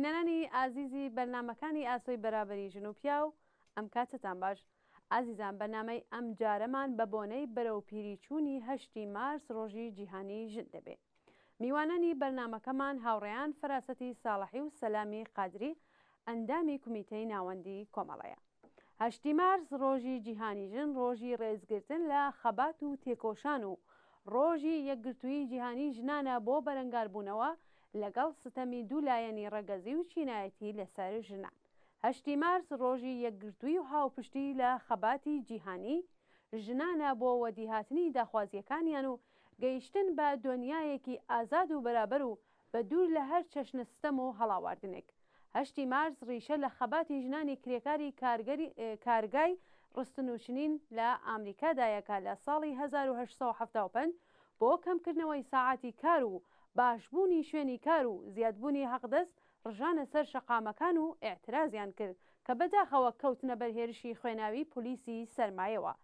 بینەرانی ئازیزی بەرنمەکانی ئاسۆی بەرابەری ژن و پیا و ئەم کاتتان باش. ئازیزان بەنامەی ئەم جارەمان بە بۆنەی بەرەو پیریچوونی 8 مارس ڕۆژی جیهانی ژن دەبێت. میوانانی بەرنمەکەمان هاوڕێیان فەراسەتی ساڵحی و سەلامی قادری ئەندامی کومیتەی ناوەندی کۆمەڵەیە. 8 مارس ڕۆژی جیهانی ژن ڕۆژی ڕێزگرتن لە خەبات و تێکۆشان و ڕۆژی یەکگرتووی جیهانی ژنانە بۆ بەرەنگاربوونەوە لەگەڵ ستەمی دوولایەنی ڕەگەزی و چینایەتی لەسەر ژنان. 8 مارس ڕۆژی یەکگرتووی و هاوپشتی لە خەباتی جیهانی ژنانە بۆ وەدیهاتنی داخوازیەکانیان و گەیشتن بە دنیایەکی ئازاد و بەرابەر و بە دوور لە هەر چەشنە ستەم و هەڵاواردنێک. 8 مارس ڕیشە لە خەباتی ژنانی کرێکاری کارگای ڕستنوشنین لە ئامریکادایەکە لە ساڵی 1875 بۆ کەمکردنەوەی ساعاتی کار و باشبوونی شوێنی کار و زیادبوونی حەقدەست ڕژانە سەر شەقامەکان و ئێعترازیان کرد کە بەداخەوە کەوتنە بەرهێرشی خوێناوی پۆلیسی سەرمایەوە.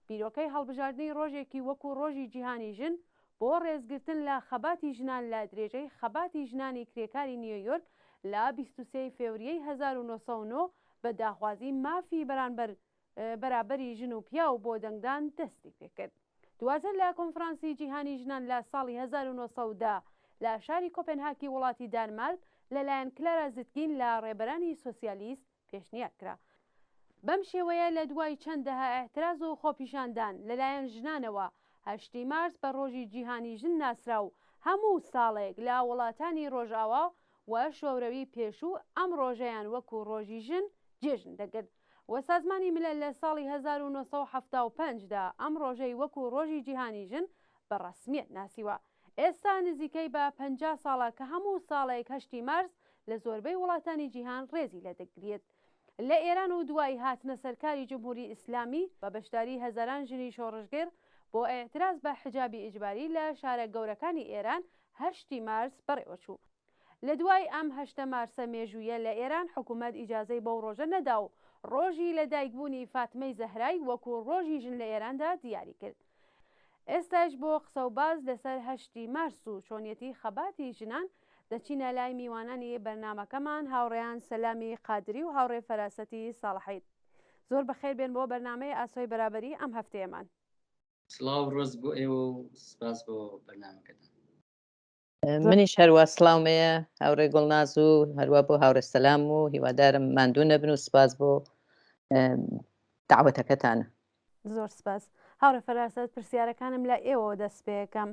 بیرۆکەی هەڵبژاردننی ڕۆژێکی وەکو ڕۆژی جیهانی ژن بۆ ڕێزگرتن لە خەباتی ژنان لە درێژەی خەباتی ژنانی کرێکاری نیویۆرک لە 23 فێوریەی 1990 بە داخوازی مافی بەرابەری ژن و پیا و بۆ دەنگدان دەستی پێکرد. دوازە لە کۆنفرانسی جیهانی ژنان لە ساڵی 1970 لە شاری کۆپنهاکی وڵاتی دانمارک لەلایەن کلارا زیتکین لە ڕێبەرانی سۆسیالیست پێشنیارکرا. بەم شێوەیە لە دوای چەندەها ئێعتراز و خۆپیشاندان لەلایەن ژنانەوە 8 مارس بە ڕۆژی جیهانی ژن ناسرا و هەموو ساڵێک لە وڵاتانی ڕۆژاوا و شۆرەوی پێشوو ئەم ڕۆژەیان وەکو ڕۆژی ژن جێژن دەگرت. وە سازمانی ملل لە ساڵی 1975دا ئەم ڕۆژەی وەکو ڕۆژی جیهانی ژن بە ڕەسمیەت ناسیوە. ئێستا نزیکەی بە 50 ساڵە کە هەموو ساڵێک 8 مارس لە زۆربەی وڵاتانی جیهان ڕێزی لەدەگرێت. لە ئێران و دوای هاتنە سەرکاری جمهوری ئیسلامی بە بەشداری هەزاران ژنی شۆڕژگەر بۆ ئێعتراز بە حجابی ئیجباری لە شارە گەورەکانی ئێران 8 مارس بەڕێوەچوو. لە دوای ئەم 8 مارسە مێژوویە لە ئێران حکوومەت ئیجازەی بەو ڕۆژە نەدا و ڕۆژی لەدایکبوونی فاتمەی زەهرای وەکو ڕۆژی ژن لە ئێراندا دیاری کرد. ئێستاش بۆ قسە و باز لەسەر 8 مارس و چۆنیەتی خەباتی ژنان دەچینە لای میوانانی بەرنمەکەمان هاوڕێیان سەلامی قادری و هاوڕێ فەراسەتی ساڵحیت. زۆر بەخێر بێن بۆ بەرنمەی ئاسۆی بەرابەری ئەم هەفتەیەمان. سڵاو ڕۆز بۆ ئێوە و سپاس بۆ بەرنامەکەتان. منیش هەروە سڵاومەیە هاوڕێ گوڵناز و هەروە بۆ هاوڕێ سەلام و هیوادارم ماندوو نەبن و سپاس بۆ داوەتەکەتانە. زۆر سپاس. هاوڕێ فەراسەت پرسیارەکانم لە ئێوە دەست پێەکەم.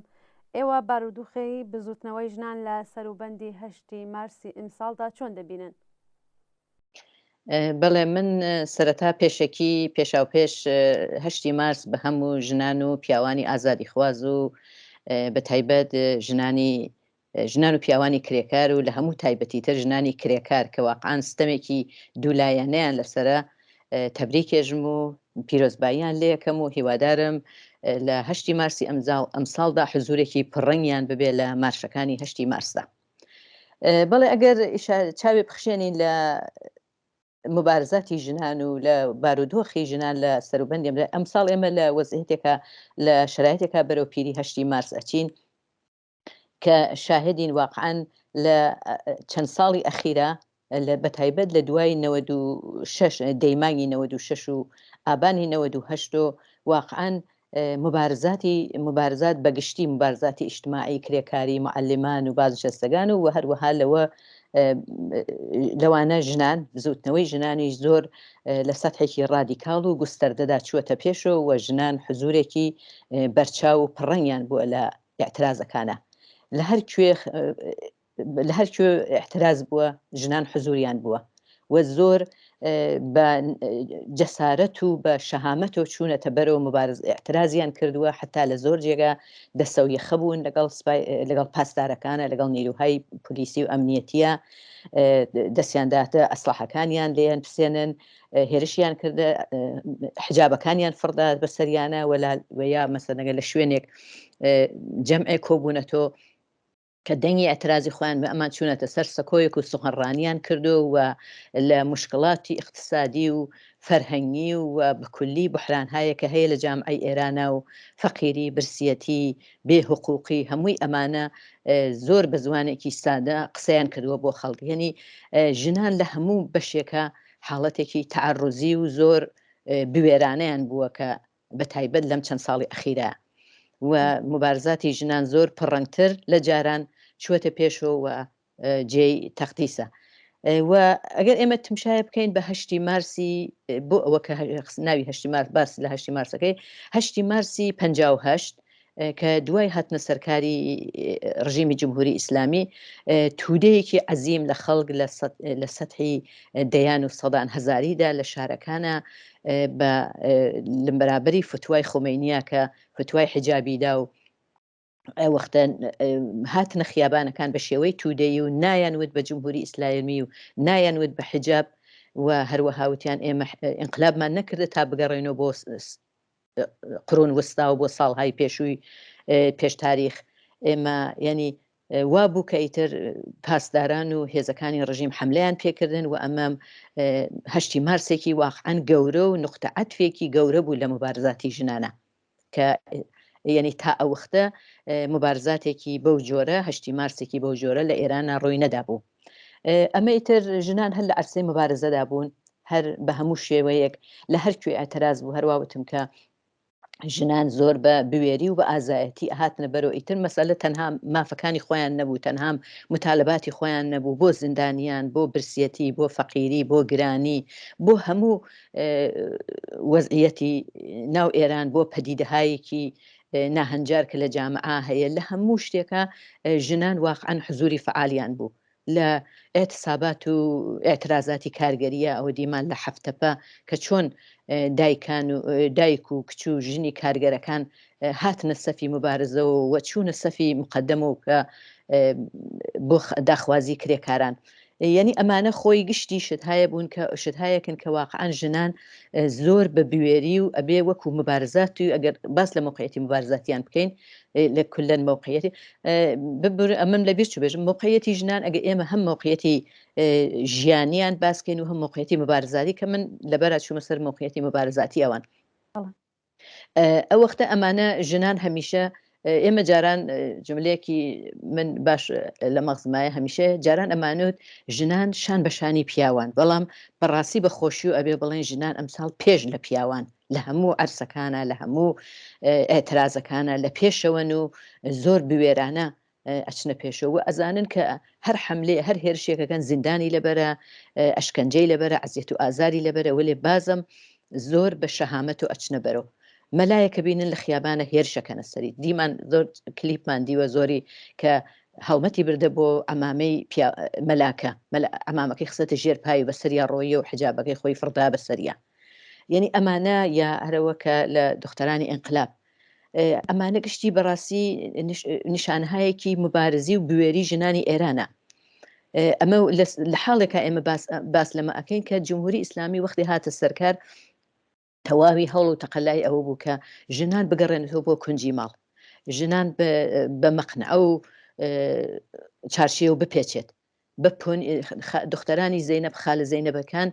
ئێوە بارودوخی بزوتنەوەی ژنان لە سەروبەندی 8 مارسی ئیمساڵدا چۆن دەبینن؟ بەڵێ من سەرەتا پێشەکی پێشاوپێش 8 مارس بە هەموو ژنان و پیاوانی ئازادی خواز و بە تایبەت ژنان و پیاوانی کرێکار و لە هەموو تایبەتیتر ژنانی کرێکار کە واقعان ستەمێکی دوولایەنەیان لەسرە تەبریکێژم و پیرۆزباییان لێ یەکەم و هیوادارم لە 8 مارسی ئەمساڵدا حزورێکی پڕەنگیان ببێ لە مارشەکانی 8 مارسدا. بەڵێ ئەگەر چاوێ بخشێنین لە مبارزاتی ژنان و لە بارودۆخی ژنان لە سەروبەندیم ئەمساڵ ئێمە لە وەزعیتێکە لە شرایطێکە بەرەو پیری 8 مارس ئەچین کە شاهدین واقعاً لە چەند ساڵی ئەخیرە بە تایبەت لە دوای 96 دەیمانی 96 و ئابانی 98 و واقعاً مبارزات بەگشتی مبارزاتی ئیجتماعی کرێکاری معلمان و بازنشستەکان و هەروەها لەوانە ژنان بزوتنەوەی ژنانیش زۆر لە سەتحێکی ڕادیکاڵ و گوستەردەدا چووەتە پێشەوە و ژنان حزورێکی بەرچاو و پڕەنگیان بووە لە ئێعترازەکانە. لە هەر کوێ ئێعتراز بووە ژنان حزوریان بووە و زۆر بە جەسارەت و بە شەهامەت و چوونەتە بەرەوە مبارز ئێعترازیان کردووە حتا لە زۆر جێگا دەسەویەخە بوون لەگەڵ پاسدارەکانە لەگەڵ نیروهای پلیسی و ئەمنیەتیە دەستیانداتە ئەسلحەکانیان لێیان پسێنن هێرشیان کردە حجابەکانیان فڕدا بەسەریانە وە یا مەسەلەنگە لە شوێنێک جەمعێک کۆبوونەتۆ کە دەنگی ئەترازی خۆیان بە ئەمان چوونەتە سەر سەکۆیەک و سوغەڕانیان کردو و لە مشکڵاتی اقتصادی و فەرهەنگی و بکولی بحرانهایە کە هەیە لە جامعەی ئێرانە و فەقیری برسیەتی بێحقوقی هەمووی ئەمانە زۆر بە زوانێکی سادە قسەیان کردووە بۆ خەڵک یعنی ژنان لە هەموو بەشێکە حاڵەتێکی تعڕوزی و زۆر بوێرانەیان بووە کە بە تایبەت لەم چەند ساڵی ئەخیرە و مبارزاتی ژنان زۆر پڕەنگتر لە جاران چوەتە پێشەوە و جێی تەختیسە و ئەگەر ئێمە تمشایە بکەین بە 8 مارسی بۆ ئەوە کە ناوی 8 مارس باس لە 8 مارسەکەی 8 مارسی 58 کە دوای هاتنە سەرکاری ڕژیمی جمهوری ئیسلامی تودەیەکی عەزیم لە خەڵک لە سەتحی دەیان و سەدان هەزاریدا لە شارەکانە لە بەرابەری فتوای خۆمەینیە کە فتوای حیجابیدا و وەختە هاتنە خیابانەکان بە شێوەی تودەیی و نایانوت بە جمهوری ئیسلامی و نایانوت بە حیجاب و هەروەها وتیان ئێمە ئینقلابمان نەکردە تا بگەڕێنەوە بۆ قڕون وستا و بۆ ساڵهای پێشووی پێش تاریخ ئێمە ینی وا بوو کە ئیتر پاسداران و هێزەکانی ڕژیم حملەیان پێکردن و ئەمەم 8 مارسێکی واقعاً گەورە و نقطە عەتفێکی گەورە بوو لە مبارزاتی ژنانە کە یعنی تا ئەوختە مبارزاتێکی بەو جۆرە 8 مارسێکی بەو جۆرە لە ئێرانە ڕۆی نەدا بوو ئەمە ئیتر ژنان هەر لە عەرسەی مبارزەدا بوون هەر بە هەموو شێوەیەک لە هەرکوێ ئەتراز بوو هەروەوتم کە ژنان زۆر بە بوێری و بە ئازایەتی هاتنە بەرەوە ئیتر مەسەلە تەنها مافەکانی خۆیان نەبوو تەنها متالباتی خۆیان نەبوو بۆ زیندانیان بۆ برسیەتی بۆ فەقیری بۆ گرانی بۆ هەموو وەزعیەتی ناو ئێران بۆ پەدیدەهایەکی ناهەنجار کە لە جامعە هەیە لە هەموو شتێکە ژنان واقعاً حزوری فعالیان بوو لە ئێتسابات و ئێترازاتی کارگەریە ئەوە دیمان لە حەفتەپە کە چۆن دایک و کچ و ژنی کارگەرەکان هاتنە سەفی مبارزەوە و چوونە سەفی مقدمەوە کە بۆ داخوازی کرێکاران یعنی ئەمانە خۆی گشتی شتهایە بوون کە شتهایەکن کە واقعاً ژنان زۆر بە بوێری و ئەبێ وەکو مبارزاتی ئەگەر باس لە موقعیەتی مبارزاتیان بکەین لە کولەن موقعیەتی ئەمەم لەبیر چ بێژم موقعیەتی ژنان ئەگە ئێمە هەم موقعیەتی ژیانیان باسکەین و هەم موقعیەتی مبارزاتی کە من لەبەرە چوومە سەر موقعیەتی مبارزاتی ئەوان ئەو وەختە ئەمانە ژنان هەمیشە ئێمە جاران جملەیەکی من باش لە مەغزمایە هەمیشە جاران ئەمانوت ژنان شان بەشانی پیاوان بەڵام بەڕاستی بە خۆشی و ئەبێ بڵێن ژنان ئەمساڵ پێش لە پیاوان لە هەموو عەرسەکانە لە هەموو ئێترازەکانە لە پێشەوەن و زۆر بوێرانە ئەچنە پێشەوە ئەزانن کە هەر حملێ هەر هێرشێکەکەن زیندانی لەبەرە ئەشکەنجەی لەبەرە عەزیەت و ئازاری لەبەرە وەلێ بازم زۆر بە شەهامەت و ئەچنە بەرەوە مەلایەکە بینن لە خیابانە هێرشەکەنە سەری دیمان زۆر کلیپمان دیوە زۆری کە هەڵمەتی بردە بۆ ئەمامەی مەلاکە ئەمامەکەی خسەتە ژێر پاوی بەسەریا ڕۆیە و حجابەکەی خۆی فردا بەسەریا یعنی ئەمانە یا هەرەوەکە لە دخترانی ئینقلاب ئەمانە گشتی بەڕاستی نیشانهایەکی مبارزی و بوێری ژنانی ئێرانە ئەمە لە حاڵێکە ئێمە باس لەمە ئەەکەین کە جمهوری ئیسلامی وەختی هاتە سەرکار تەواوی هەوڵ و تەقەلای ئەوە بوو کە ژنان بگەڕێنێتەوە بۆ کونجی ماڵ ژنان بە مەقنە ئەو چارشێ و بپێچێت دخترانی زەینەب خالە زەینەبەکان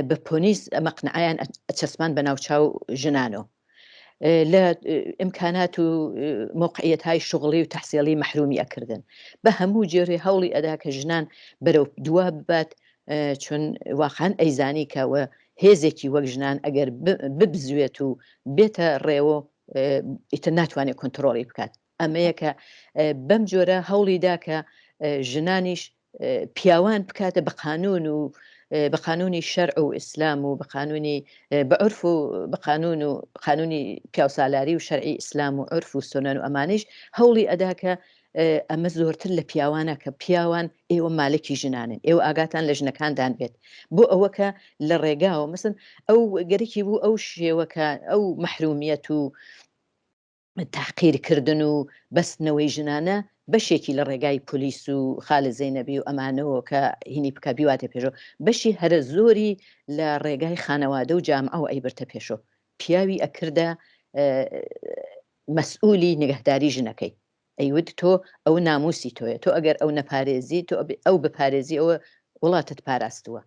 بە پۆلیس مەقنعیان چەسمان بە ناوچاو ژنانەوە لە ئیمکانات و موقعیەتهای شغڵی و تەحسیڵی مەحرومی ئەکردن بە هەموو جێرێ هەوڵی ئەدا کە ژنان بەرەو دوا ببات چون واقعاً ئەیزانی کەوە هێزێکی وەک ژنان ئەگەر ببزوێت و بێتە ڕێوە ئیتر ناتوانێت کۆنتترۆڵی بکات ئەمەیەکە بەم جۆرە هەوڵیدا کە ژنانیش پیاوان بکاتە بە قانون و بە قانونی شەرع و ئیسلام و بە قانونی بە عرف و بە قانونی پیاوسالاری و شەرعی ئیسلام و عرف و سنن و ئەمانش هەوڵی ئەدا کە ئەمە زۆرتر لە پیاوانە کە پیاوان ئێوە مالکی ژنانن ئێوە ئاگاتان لە ژنەکاندان بێت بۆ ئەوەکە لە ڕێگاوە مەسن ئەو گەرەکی بوو ئەو شێوەکە ئەو مەحرومیەت و تحقیرکردن و بەستنەوەی ژنانە بەشێکی لە ڕێگای پۆلیس و خالە زەینەبی و ئەمانەوە کە هینی بکە بیواتە پێشەوە بەشی هەرە زۆری لە ڕێگای خانەوادە و جامعە و ئەیبرتە پێشەوە پیاوی ئەکردە مەسئولی نگەهداری ژنەکەی ئەیود تۆ ئەو ناموسی تۆیە، تۆ ئەگەر ئەو نەپارێزی تۆ ئەو بپارێزی ئەوە وڵاتت پاراستووە،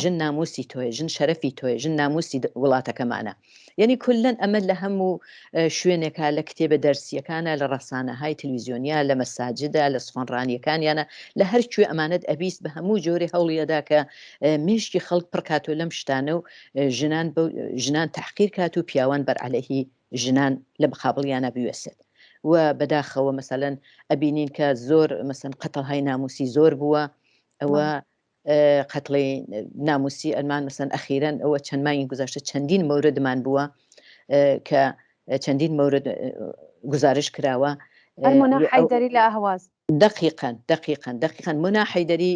ژن ناموسی تۆیە، ژن شەرەفی تۆیە، ژن ناموسی وڵاتەکەمانە. یعنی کولەن ئەمە لە هەموو شوێنێکا لە کتێبە دەرسیەکانە، لە ڕەسانەهای تەلڤیزیۆنیا، لە مەساجددا، لە سوفۆنڕانیەکانیانە، لە هەر کوێ ئەمانەت ئەبیست بە هەموو جۆرە هەوڵیەدا کە مێشکی خەڵک پڕکاتۆ لەم شتانە و ژنان تەحقیر کات و پیاوان بەرعەلەیهی ژنان لە مقابڵیانە بوێسێت. و بەداخەوە مەسەلەن ئەبینین کە زۆر مەسەن قەتڵهای ناموسی زۆر بووە، ئەوە قەتڵی ناموسی ئەلمان مەسەن ئەخیرەن ئەوە چەند مانگی گوزاشتە چەندین مەوردمان بووە کە چەندین مەورد گزارش کراوە. ئەرمۆنا حەیدەری لە ئاهواز دقیقاً مونا حەیدەری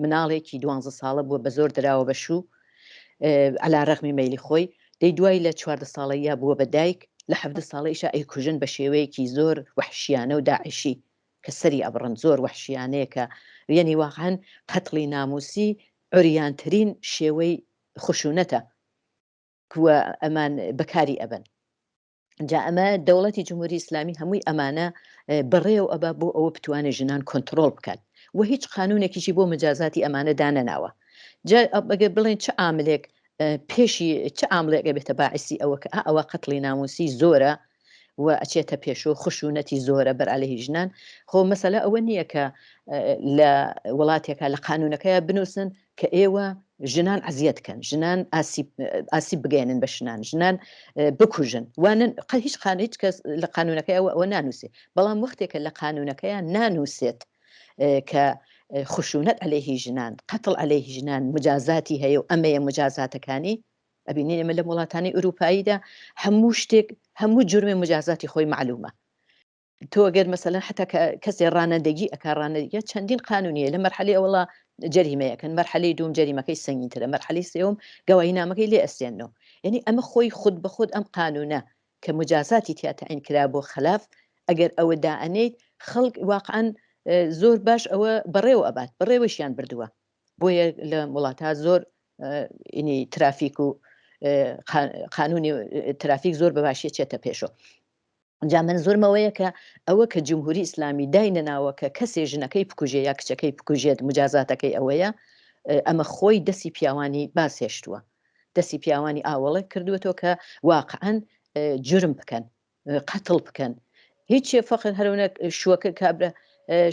مناڵێکی 12 ساڵە بووە، بە زۆر دراوە بە شوو عەلا ڕەغمی مەیلی خۆی، دەی دوای لە 14 ساڵەیە بووە بە دایک، لە 17 ساڵەیشە ئەیکوژن بە شێوەیەکی زۆر وەحشیانە و داعشی کە سەری ئەبڕن، زۆر وەحشیانەیە کە یعنی واقعاً قەتڵی ناموسی عوریانترین شێوەی خشونەتە کووە ئەمان بەکاری ئەبن. جا ئەمە دەوڵەتی جمهوری ئیسلامی هەمووی ئەمانە بەڕێو ئەبا بۆ ئەوە بتوانێت ژنان کۆنتڕۆڵ بکات و هیچ قانونێکیشی بۆ مجازاتی ئەمانە دانەناوە. جا ئەگەر بڵێن چه عاملێک پێشی چه عاملێکە بێتە باعثی ئەوە کە ئەوە قەتڵی ناموسی زۆرە و ئەچێتە پێشۆ خشونەتی زۆرە بەرعەلەیهی ژنان، خۆ مەسەلە ئەوە نییە کە لە وڵاتێکە لە قانونەکەیە بنووسن کە ئێوە ژنان عەزیەتکەن، ژنان ئاسیب بگەێنن بە شنان، ژنان بکوژن، هیچ کەس لە قانونەکەی ئەوە نانووسێت. بەڵام وەختێکە لە قانونەکەیان نانووسێت کە خشونەت عەلەیهی ژنان، قەتڵ عەلەیهی ژنان مجازاتی هەیە و ئەمەیە مجازاتەکانی، ئەبینین ئێمە لە وڵاتانی ئوروپاییدا هەموو شتێک هەموو جرمێ مجازاتی خۆی معلومە. تۆ ئەگەر مەسەلەن حتا کەسێ ڕانەندگی ئەکا ڕانەندگیە چەندین قانونیە، لە مەرحەلەی ئەوڵا جەریمەیەکەن، مەرحەلەی دوم جەریمەکەی سەنگینترە، مەرحەلەی سێوم گەواهینامەکەی لێ ئەستێنەوە. یعنی ئەمە خۆی خود بە خۆد ئەم قانونە کە مجازاتی تیا تەعین کرا بۆ خلاف ئەگەر ئەوە دائەنێیت خەڵک واقعاً زۆر باش ئەوە بەڕێوە ئەبات، بەڕێوەشیان بردووە. بۆیە لە وڵاتە زۆر ئینی ترافیک و قانونی ترافیک زۆر بەباشیە چێتە پێشۆ. جا من زۆرمەوەیە کە ئەوە کە جمهوری ئیسلامی داینەناوە کە کەسێ ژنەکەی بکوژێ یا کچەکەی بکوژێت مجازاتەکەی ئەوەیە، ئەمە خۆی دەستی پیاوانی باسێشتووە، دەستی پیاوانی ئاوەڵە کردوێتەوە کە واقعاً جرم بکەن، قەتڵ بکەن. هیچ فەقط هەرەونە شووەکە کابرا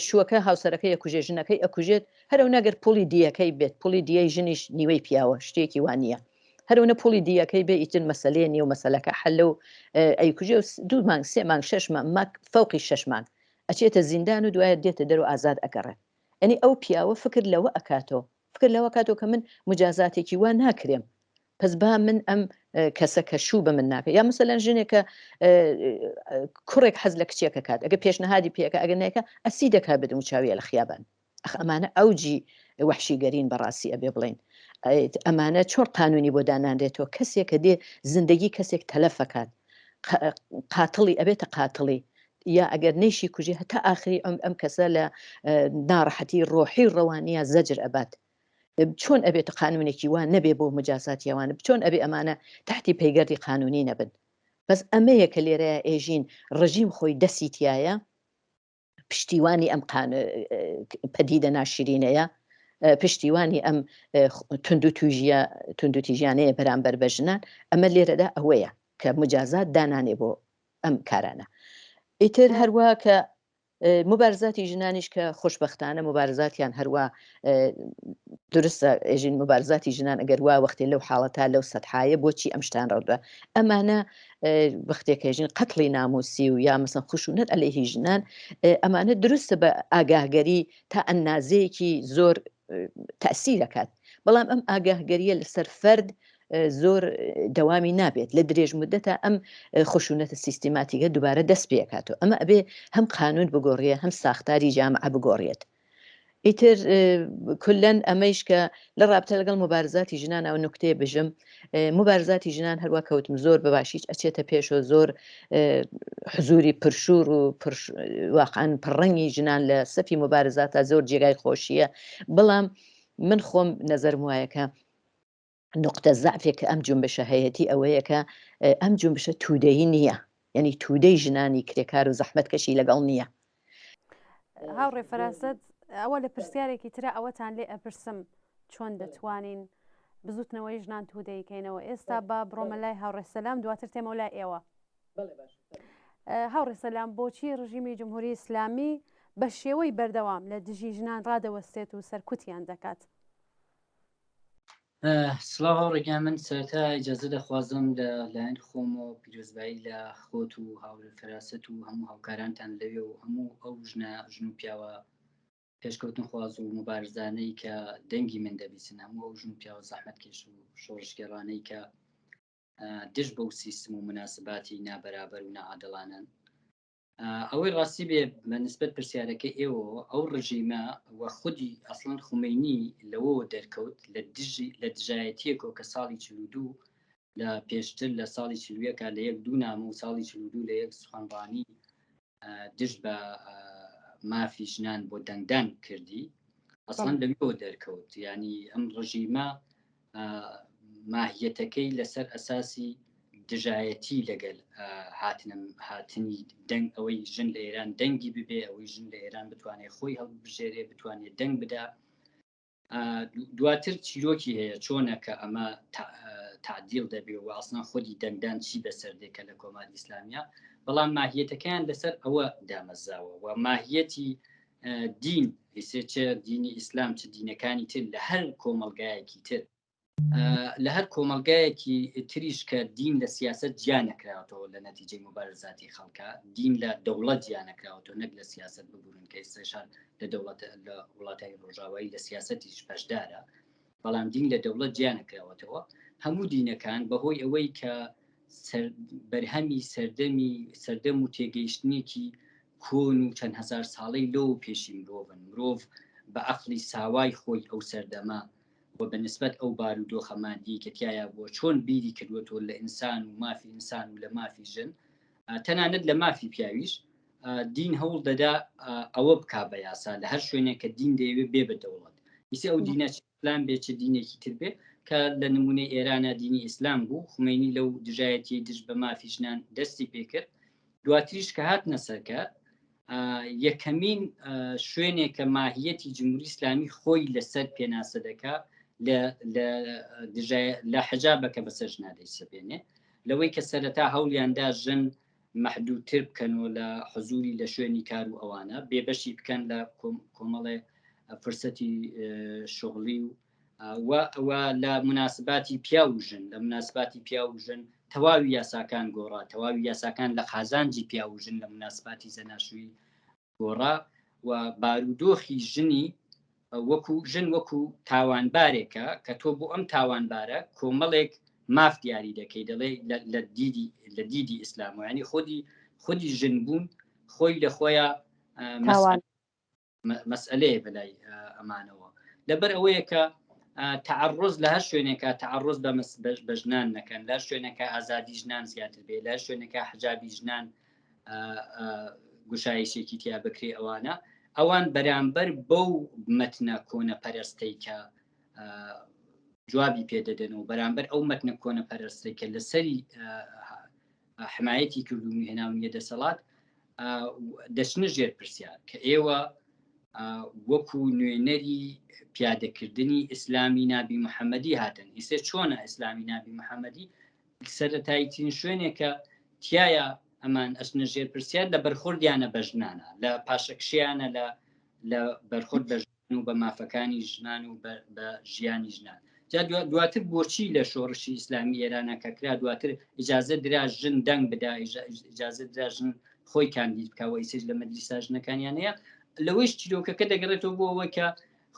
شووەکە هاوسەرەکەی ئەکوژێ ژنەکەی ئەکوژێت، هەرەونەگەر پوڵی دیەکەی بێت، پوڵی دیەی ژنیش نیوەی پیاوە شتێکی وانە، هەرەونە پوڵی دیەکەی بێ ئیتر مەسەلەیە نیە و مەسەلەکە حەلە و ئەیکوژێ و 2 مانگ 3 مانگ 6 مانگ فەوقی 6 مانگ ئەچێتە زیندان و دوایە دێتە دەرەوە ئازاد ئەگەڕێت. ئەنی ئەو پیاوە فکر لەوە ئەکاتەوە کە من مجازاتێکی وا ناکرێم، پس با من ئەم کەسە کە شوو بە من ناکە، یا مەسەلەن ژنێکە کوڕێک حەز لە کچێکە کات ئەگە پێشنەهادی پێەکە ئەگەر نایکە ئەسی دەکا بدەم و چاویە لە خیابان. ئەمانە ئەوجی وەحشیگەرین بەڕاستی ئەبێ بڵێن. ئەمانە چۆن قانونی بۆ داناندێتەوە کەسێک کە دێ زندگی کەسێک تەلەفەکات، قاتڵی ئەبێتە قاتڵی، یا ئەگەر نەیشی کوژی هەتا ئاخری ئەم کەسە لە ناڕەحەتی ڕۆحی ڕەوانیە زەجر ئەبات. چۆن ئەبێتە قانونێکی وان نەبێ بۆ مجازاتیەوانە، چۆن ئەبێ ئەمانە تحتی پەیگەردی قانونی نەبن. بەس ئەمەیە کە لێرەیە ئێژین ڕژیم خۆی دەستی تایە پشتیوانی ئەم پەدیدە ناشرینەیە، پشتیوانی ئەم توندوتیژیانەیە بەرامبەر بە ژنان. ئەمە لێرەدا ئەوەیە کە مجازات دانانێ بۆ ئەم کارانە. ئیتر هەروە کە مبارزاتی ژنانیش کە خۆشبەختانە مبارزاتیان هەروە درستە، ئێژین مبارزاتی ژنان ئەگەر وا وەختی لەو حاڵەتا لەو سەدحایە بۆچی ئەم شتان ڕەودا، ئەمانە وەختێکە ژین قەتڵی ناموسی و یا مەسەن خشونەت عەلەیهی ژنان، ئەمانە دروستە بە ئاگاهگەری تا ئەندازەیەکی زۆر تەئسیر دەکات، بەڵام ئەم ئاگاهگەریە لەسەر فەرد زۆر دەوامی نابێت، لە درێژ مدەتە ئەم خشونەتە سیستیماتیکە دووبارە دەست پێ کاتەوە. ئەمە ئەبێ هەم قانون بگۆڕێ هەم ساختاری جامعە بگۆڕێت. ئیتر کولەن ئەمەیش کە لە ڕابطە لەگەڵ مبارزاتی ژنان ئەو نوکتەیە بژم، مبارزاتی ژنان هەروە کەوتم زۆر بەباشیش ئەچێتە پێشۆ، زۆر حزوری پرشور و واقعاً پڕەنگی ژنان لە سەفی مبارزاتە زۆر جێگای خۆشیە. بەڵام من خۆم نەزەرم وایەکە نقطە زەعفێک کە ئەم جنبشە هەیەتی ئەوەیە کە ئەم جنبشە تودەیی نییە، یعنی توودەی ژنانی کرێکار و زەحمەت کەشی لەگەڵ نییە. هاوڕێ فەراست ئەوە لە پرسیارێکی ترە ئەوەتان لێ ئەپرسم چۆن دەتوانین بزوتنەوەی ژنان توودەیکەینەوە. ئێستا با بڕۆمە لای هاوڕێ سەلام دواتر تێمە لای ئێوە. هاوڕێ سەلام بۆچی ڕژیمی جمهوری ئیسلامی بە شێوەی بەردەوام لە دژی ژنان ڕادەوەستێت و سەرکوتیان دەکات؟ سڵاو هاوڕێگیان من سەرەتا ئیجازە دەخوازم لە لایەن خۆم و پیرۆزبایی لە خۆت و هاوڕێ فەراست و هەموو هاوکارانتان لەوێ و هەموو ئەو ژن و پیاوە پێشکەوتن خواز و مبارزانەی کە دەنگی من دەبیسن، هەموو ئەو ژن و پیاوە زەحمەت کێش و شۆڕشگەڕانەی کە دژ بەو سیستم و مناسباتی نابەرابەر و نەعادڵانن. ئەوەی ڕاستی بێ بە نسبەت پرسیارەکە ئێوە ئەو ڕژیمە وە خودی ئەسڵەن خومینی لەوەوە دەرکەوت لە دژایەتیەکەوە کە ساڵی 42 لە پێشتر لە ساڵی 41 لە 1 نامە و ساڵی 42 لە 1 سخەنڕانی دژ بە مافی ژنان بۆ دەنگدان کردی، ئەسڵەن لەوەوە دەرکەوت. ینی ئەم ڕژیمە ماهیەتەکەی لەسەر ئەساسی دژایەتی لەگەل هاتنی دەنگ ئەوەی ژن لە ئێران دەنگی ببێ، ئەوەی ژن لە ئێران بتوانێت خۆی هەڵبژێرێ، بتوانێت دەنگ بدا. دواتر چیرۆکی هەیە چۆنە کە ئەمە تعدیل دەبێ و ئاسنا خودی دەنگدان چی بەسەردێکە لە کۆماری ئیسلامیە، بەڵام ماهیەتەکەیان لەسەر ئەوە دامەزاوە و ماهیەتی دین چه دینی ئیسلام چه دینەکانی تر لە هەر کۆمەلگایەکی تر لە هەر کۆمەلگایەکی تریش کە دین لە سیاست جیان نەکراوەتەوە لە نەتیجەی مبارزاتی خەڵکە، دین لە دەوڵەت جیان نەکراوەتەوە نەک لە سیاست ببوورن کە ئێستاشان لە دەوڵەت لە وڵاتانی ڕۆژاوایی لە سیاسەتیش بەشدارە، بەڵام دین لە دەوڵەت جیان نەکراوەتەوە. هەموو دینەکان بەهۆی ئەوەی کە بەرهەمی سەردەم و تێگەیشتنێکی کۆن و چەند هزار ساڵەی لەو پێشی مرۆڤ بە عەقڵی ساوای خۆی ئەو سەردەما و بە نسبەت ئەو بارودۆخەماندی کە تایە بۆ چۆن بیری کردوەوە لە ئینسان و مافی ئینسان و لە مافی ژن، تەنانەت لە مافی پیاویش دین هەوڵ دەدا ئەوە بک بە یاسا لە هەر شوێنێک کە دین دەیەوێت بێ بە دەوڵەت. ئیسە ئەو دینە ئیسلام بێ چه دینێکی تر بێ کە لە نمونەی ئێرانە دینی ئیسلام بوو، خومینی لەو دژایەتی دژ بە مافی ژنان دەستی پێکرد. دواتریش کە هاتنە سەرکار یەکەمین شوێنێک کە ماهیەتی جمهوری ئیسلامی خۆی لەسەر پێناسە دەکا لە حجابەکە بەسەر ژنادەی سەبێنێ، لەوەی کە سەرەتا هەوڵیاندا ژن مەحدودتر بکەنەوە لە حزوری لە شوێنی کار و ئەوانە بێبەشی بکەن لە کۆمەڵێ فرسەتی شغلی و لە مناسباتی پیا و ژن لە مناسباتی پیا و ژن تەواوی یاساکان گۆڕا، تەواوی یاساکان لە خازانجی پیا و ژن لە مناسباتی زەناشووی گۆڕا و بارودۆخی ژنی وەکو تاوانبارێکە کە تۆ بۆ ئەم تاوانبارە کۆمەڵێک ماف دیاری دەکەی، دەڵێ لە دیدی ئیسلام و ینی خودی ژن بوون خۆی لە خۆیان مەسئلەیە بەلای ئەمانەوە. لەبەر ئەوەیە کە تعرض لە هەر شوێنێکە تعرض بە ژنان نەکەن، لە شوێنەکە ئازادی ژنان زیاتر بێ، لە شوێنەکە حجابی ژنان گوشایشێکی تیا بکرێ، ئەوان بەرامبەر بەو مەتنە کۆنە پەرستەی کە جوابی پێدەدەن و بەرامبەر ئەو مەتنە کۆنە پەرستەی کە لەسەری حمایەتی کردومی هێناونیە دەسەڵات دەچنە ژێر پرسیار کە ئێوە وەکو نوێنەری پیادەکردنی ئیسلامی نابی محەممەدی هاتن. ئیسێ چۆنە ئیسلامی نابی محەممەدی سەرەتاییترین شوێنێکە تایە ئەمان ئەچنە ژێر پرسیار لە بەرخوردیانە بە ژنانە، لە پاشەکشیانە لە بەرخورد بە ژن و بە مافەکانی ژنان و بە ژیانی ژنان. جا دواتر بۆچی لە شۆڕشی ئیسلامی ئێرانە کە کرا دواتر ئیجازە درا ژن دەنگ بدا، ئیجازە درا ژن خۆی کاندید بکەوە، ئیسێش لە مەجلیسا ژنەکانیانەیە. لەوەیش چیرۆکەکە دەگەڕێتەوە بۆ ئەوە کە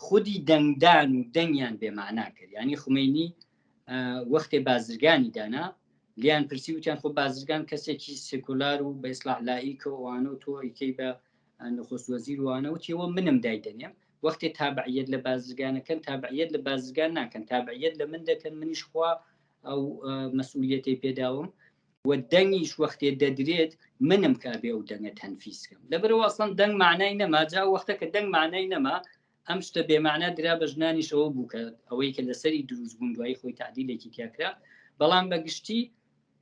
خودی دەنگدان و دەنگیان بێمانا کرد. ینی خومینی وەختێ بازرگانی دانا لیان پرسی وتیان خۆ بازرگان کەسێکی سکولار و بە ئیسلاح لاییکە وانە و تۆ ئیکەی بە نخست وەزیر وانە و تێوە منم دایدەنێم. وەختێ تابعیت لە بازرگانەکەن تابعیت لە بازرگان ناکەن، تابعیت لە من دەکەن، منیش خوا ئەو مەسئولیەتی پێداوم و دەنگیش وەختێ دەدرێت منم کابێ ئەو دەنگە تەنفیسکەم. لەبەرەوە ئەسڵەن دەنگ معنای نەما، جا وەختە کە دەنگ معنای نەما ئەم شتە بێمعنا درا بە ژنانیشەوە بوو کە ئەوەی کە لەسەری دروست بوون دوایی خۆی تعدیلێکی تیاکرا. بەڵام بەگشتی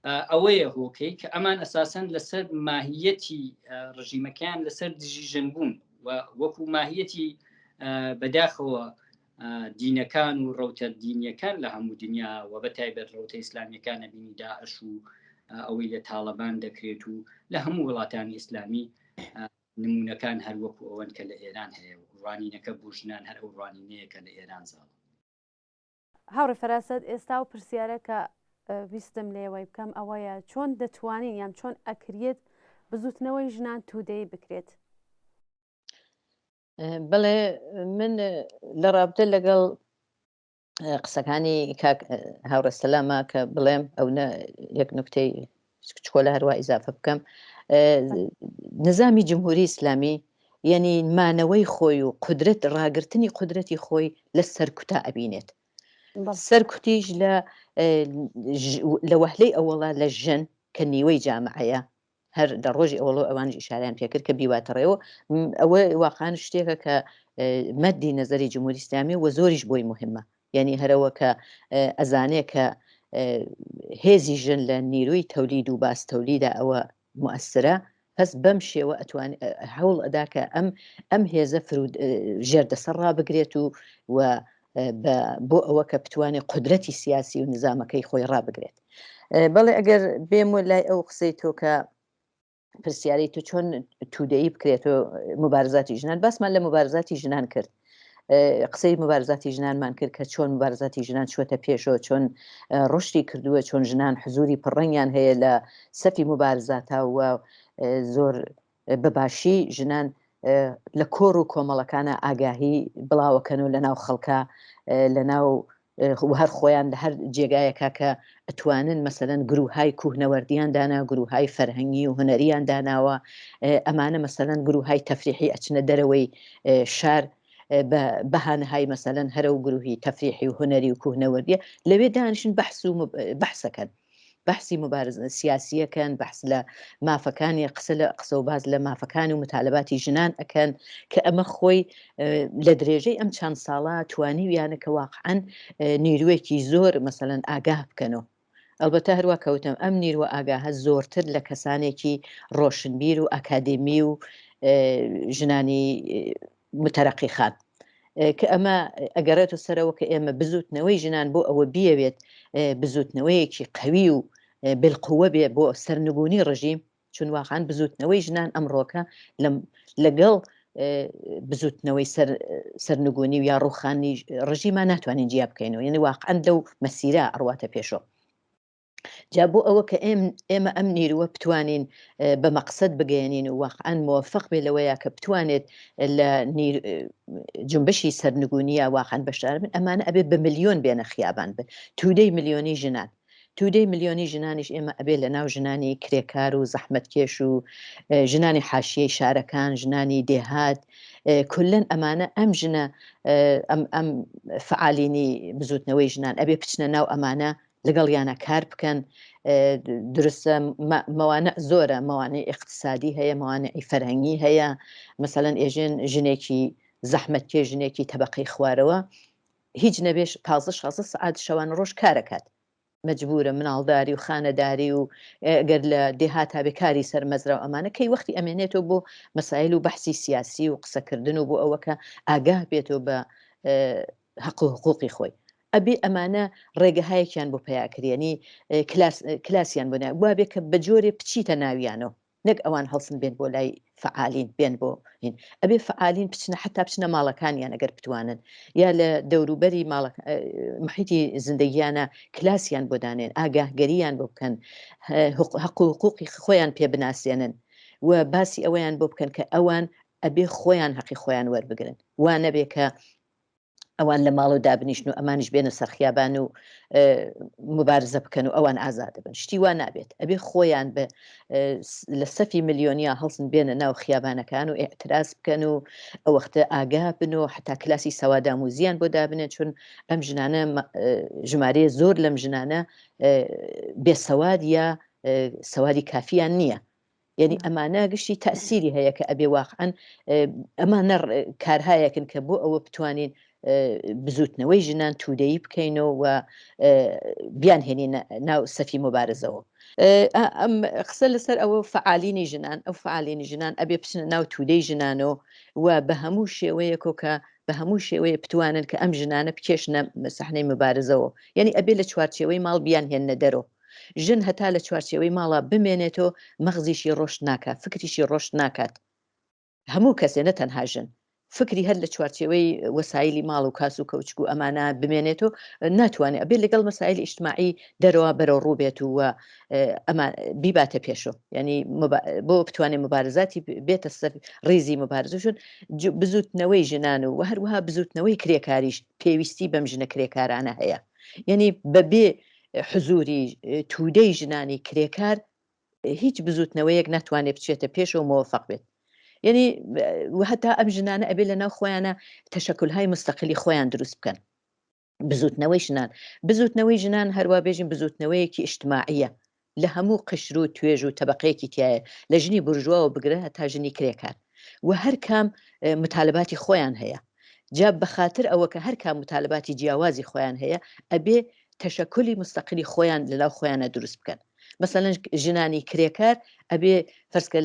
ئەوەیە هۆکەی کە ئەمان ئەساسەن لەسەر ماهیەتی ڕژیمەکان لەسەر دژیژن بوون و وەکو ماهیەتی بەداخەوە دینەکان و ڕوتە دینیەکان لە هەموو دنیا و بەتایبەت ڕوتە ئیسلامیەکانە بینی داعش و ئەوەی لە تاڵەبان دەکرێت و لە هەموو وڵاتانی ئیسلامی نمونونەکان هەر وەکو ئەوەن کە لە ئێران هەیە و ڕوانینەکە بۆ ژنان هەر ئەو ڕوانینەیەکە لە ئێران زاڵ. هاوڕێ فەراسەت ئێستا و پرسیارە کە ویستم لێوەی بکەم ئەوەیە چۆن دەتوانین یان چۆن ئەکرێت بزوتنەوەی ژنان توودەی بکرێت؟ بڵێ من لە ڕابردە لەگەڵ قسەکانی هاوڕێ سەلامە کە بڵێم ئەو یەک نکتەی چکۆلە هەروە ئیزافە بکەم. نظامی جمهوری ئیسلامی یعنی مانەوەی خۆی و قدرت ڕاگررتنی قدرەتی خۆی لە سەرکوتا ئەبینێت. سەرکوتیش لە وەهلەی ئەوەڵا لە ژن کە نیوەی جامعەیە هەر لە ڕۆژی ئەوڵۆ ئەوانش ئیشاریان پێکرد کە بیواتەڕێەوە ئەوە واقعان شتێکە کە مەدی نەزەری جمهوری ئیسلامی و زۆریش بۆی مهمە. یعنی هەرەوە کە ئەزانێ کە هێزی ژن لە نیروی تەولید و باس تەولیدا ئەوە مؤثرە، پس بەم شێوە ئەتوانێت هەوڵ ئەدا کە ئەم هێزە ژێردەسەر ڕابگرێت و بۆ ئەوە کە بتوانێت قدرەتی سیاسی و نظامەکەی خۆی ڕابگرێت. بەڵێ ئەگەر بێم و لای ئەو قسەی تۆ کە پرسیارەی تو چۆن توودەیی بکرێتەوە مبارزاتی ژنان، باسمان لە مبارزاتی ژنان کرد، قسەی مبارزاتی ژنانمان کرد کە چۆن مبارزاتی ژنان چۆتە پێشەوە، چۆن ڕشتی کردووە، چۆن ژنان حزوری پڕەنگیان هەیە لە سەفی مبارزاتە و زۆر بەباشی ژنان لە کۆڕ و کۆمەڵەکانە ئاگاهی بڵاوەکەن و لە ناو خەڵکە لە ناو هەر خۆیان لە هەر جێگایەکە کە ئەتوانن مەسەلەن گروههای کوهنەوەردیان دانا، گروههای فەرهەنگی و هوەریان داناوە، ئەمانە مەسەلەن گروههای تەفریحی ئەچنە دەرەوەی شار بەهانەهای مەسەلەن هەرە و گروهی تەفریحی و هوەری و کوهنەوەردیە لەوێ دانیشن بەحس و بەحسەکەن، بەحسی مبارزە سیاسیەکەن، بەحس لە مافەکانی قسە و باز لە مافەکانی و متالباتی ژنان ئەکەن کە ئەمە خۆی لە درێژەی ئەم چەند ساڵە توانیویانە کە واقعاً نیروێکی زۆر مەسەلەن ئاگاه بکەنەوە. ئەلبەتە هەروە کەوتم ئەم نیروە ئاگاهە زۆرتر لە کەسانێکی ڕۆشنبیر و ئاکادمی و ژنانی متەرەقی خان کە ئەمە ئەگەڕێتە سەرەوە کە ئێمە بزوتنەوەی ژنان بۆ ئەوە بیەوێت بزوتنەوەیەکی قەوی و بالقووە بێ بۆ سەرنگونی ڕژیم، چون واقعاً بزوتنەوەی ژنان ئەمڕۆکە لەگەڵ بزوتنەوەی سەرنگونی و یا ڕوخانی ڕژیمان ناتوانین جیا بکەینەوە، یعنی واقعاً لەو مەسیرە ئەڕواتە پێشەوە. جا بۆ ئەوە کە ئێمە ئەم نیروە بتوانین بە مەقسەد بگەێنین و واقعاً موفق بێ لەوەیە کە بتوانێت لە جنبشی سەرنگونیە واقعاً بەشدار بن، ئەمانە ئەبێ بە ملیۆن بێنە خیابان بن، تودەی ملیۆنی ژنان، تودەی ملیۆنی ژنانیش ئێمە ئەبێ لە ناو ژنانی کرێکار و زەحمەتکێش و ژنانی حاشیەی شارەکان، ژنانی دێهات، کولەن ئەمانە ئەم ژنە ئەم فعالینی بزوتنەوەی ژنان ئەبێ بچنە ناو ئەمانە لەگەڵیانە کار بکەن. درستە مەوانە زۆرە، مەوانەی اقتصادی هەیە، مەوانەی فەرهەنگی هەیە، مەسەلەن ئێژێن ژنێکی زەحمەتکێ ژنێکی تەبەقەی خوارەوە هیچ نەبێش 15-16 سعات شەوان ڕۆژ کارەکات، مەجبورە مناڵداری و خانەداری و گەر لە دێهاتا بێکاری سەرمەزرا و ئەمانە کەی وەختی ئەمێنێتەوە بۆ مەسایل و بەحسی سیاسی و قسەکردن و بۆ ئەوەکە ئاگاه بێتەوە بە حەق و حقوقی خۆی. ئەبێ ئەمانە ڕێگەهایەکیان بۆ پیاکرێنی کلاسیان بۆ وابێ کە بە جۆرێ بچیتە ناویانەوە، نەک ئەوان هەڵسن بێن بۆ لای فعالین بێن بۆ هین، ئەبێ فعالین بچنە حتا بچنە ماڵەکانیان ئەگەر بتوانن، یا لە دەوروبەری محیتی زندگیانە کلاسیان بۆ دانێن، ئاگاهگەریان بۆ بکەن، حق و حقوقی خۆیان پێ بناسیێنن و باسی ئەوەیان بۆ بکەن کە ئەوان ئەبێ خۆیان حەقی خۆیان وەربگرن، وا نەبێ کە ئەوان لە ماڵ و دابنیشن و ئەمانش بێنە سەرخیابان و مبارزە بکەن و ئەوان ئازادە بن، شتی وا نابێت، ئەبێ خۆیان لە سەفی ملیۆنیا هەڵسن بێنە ناو خیابانەکان و ئێعتراز بکەن و ئەو وەختە ئاگا بن و حتا کلاسی سەواداموزیان بۆ دابنێت، چون ئەم ژنانە ژمارەیە زۆر لەم ژنانە بێسەواد یا سەوادی کافیان نییە، یعنی ئەمانە گشتی تەسیری هەیە کە ئەبێ واقعاً ئەمانە کارهایەکن کە بۆ ئەوە بتوانین بزوتنەوەی ژنان توودەیی بکەینەوە و بیان هێنی ناو سەفی مبارزەوە. ئەم قسە لەسەر ئەوە فعالینی ژنان ئەو فعالینی ژنان ئەبێ بچنە ناو تودەی ژنانەوە و بە هەموو شێوەیەکۆ کە بە هەموو شێوەیە بتوانن کە ئەم ژنانە بکێشنە سەحنەی مبارزەوە یعنی ئەبێ لە چوارچێوەی ماڵ بیان هێنە دەرەوە ژن هەتا لە چوارچێوەی ماڵە بمێنێتەوە مەغزیشی ڕۆشت ناکات فکریشی ڕۆشت ناکات هەموو کەسێ نە تەنها ژن فکری هەر لە چوارچێوەی وەسایلی ماڵ و کاس و کەوچک و ئەمانە بمێنێتەوە ناتوانێت ئەبێت لەگەڵ مەسایل ئیجتماعی دەرەوە بەرەو ڕووبێت و ئەمە بیباتە پێشۆ ینی بۆ بتوانێت مبارزاتی بێتە سەر ڕێزی مبارزەشون بزوتنەوەی ژنان و هەروەها بزوتنەوەی کرێکاریش پێویستی بەم ژنە کرێکارانە هەیە یعنی بەبێ حزوری تودەی ژنانی کرێکار هیچ بزوتنەوەیەک ناتوانێت بچێتە پێشەوە مۆفق بێت یعنی هەتا ئەم ژنانە ئەبێ لە ناو خۆیانە تەشەکلهای مستەقلی خۆیان دروست بکەن بزوتنەوەی ژنان هەروە بێژین بزوتنەوەیەکی ئیجتماعیە لە هەموو قشر و توێژ و تەبقەیەکی تایە لە ژنی بورژواوە بگرە هەتا ژنی کرێکار و هەر کام متالباتی خۆیان هەیە جا بەخاتر ئەوە کە هەر کام متالباتی جیاوازی خۆیان هەیە ئەبێ تەشەکلی مستەقلی خۆیان لەلاو خۆیانە دروست بکەن مثلا ژنانی کرێکار ئەبێ فەرسکە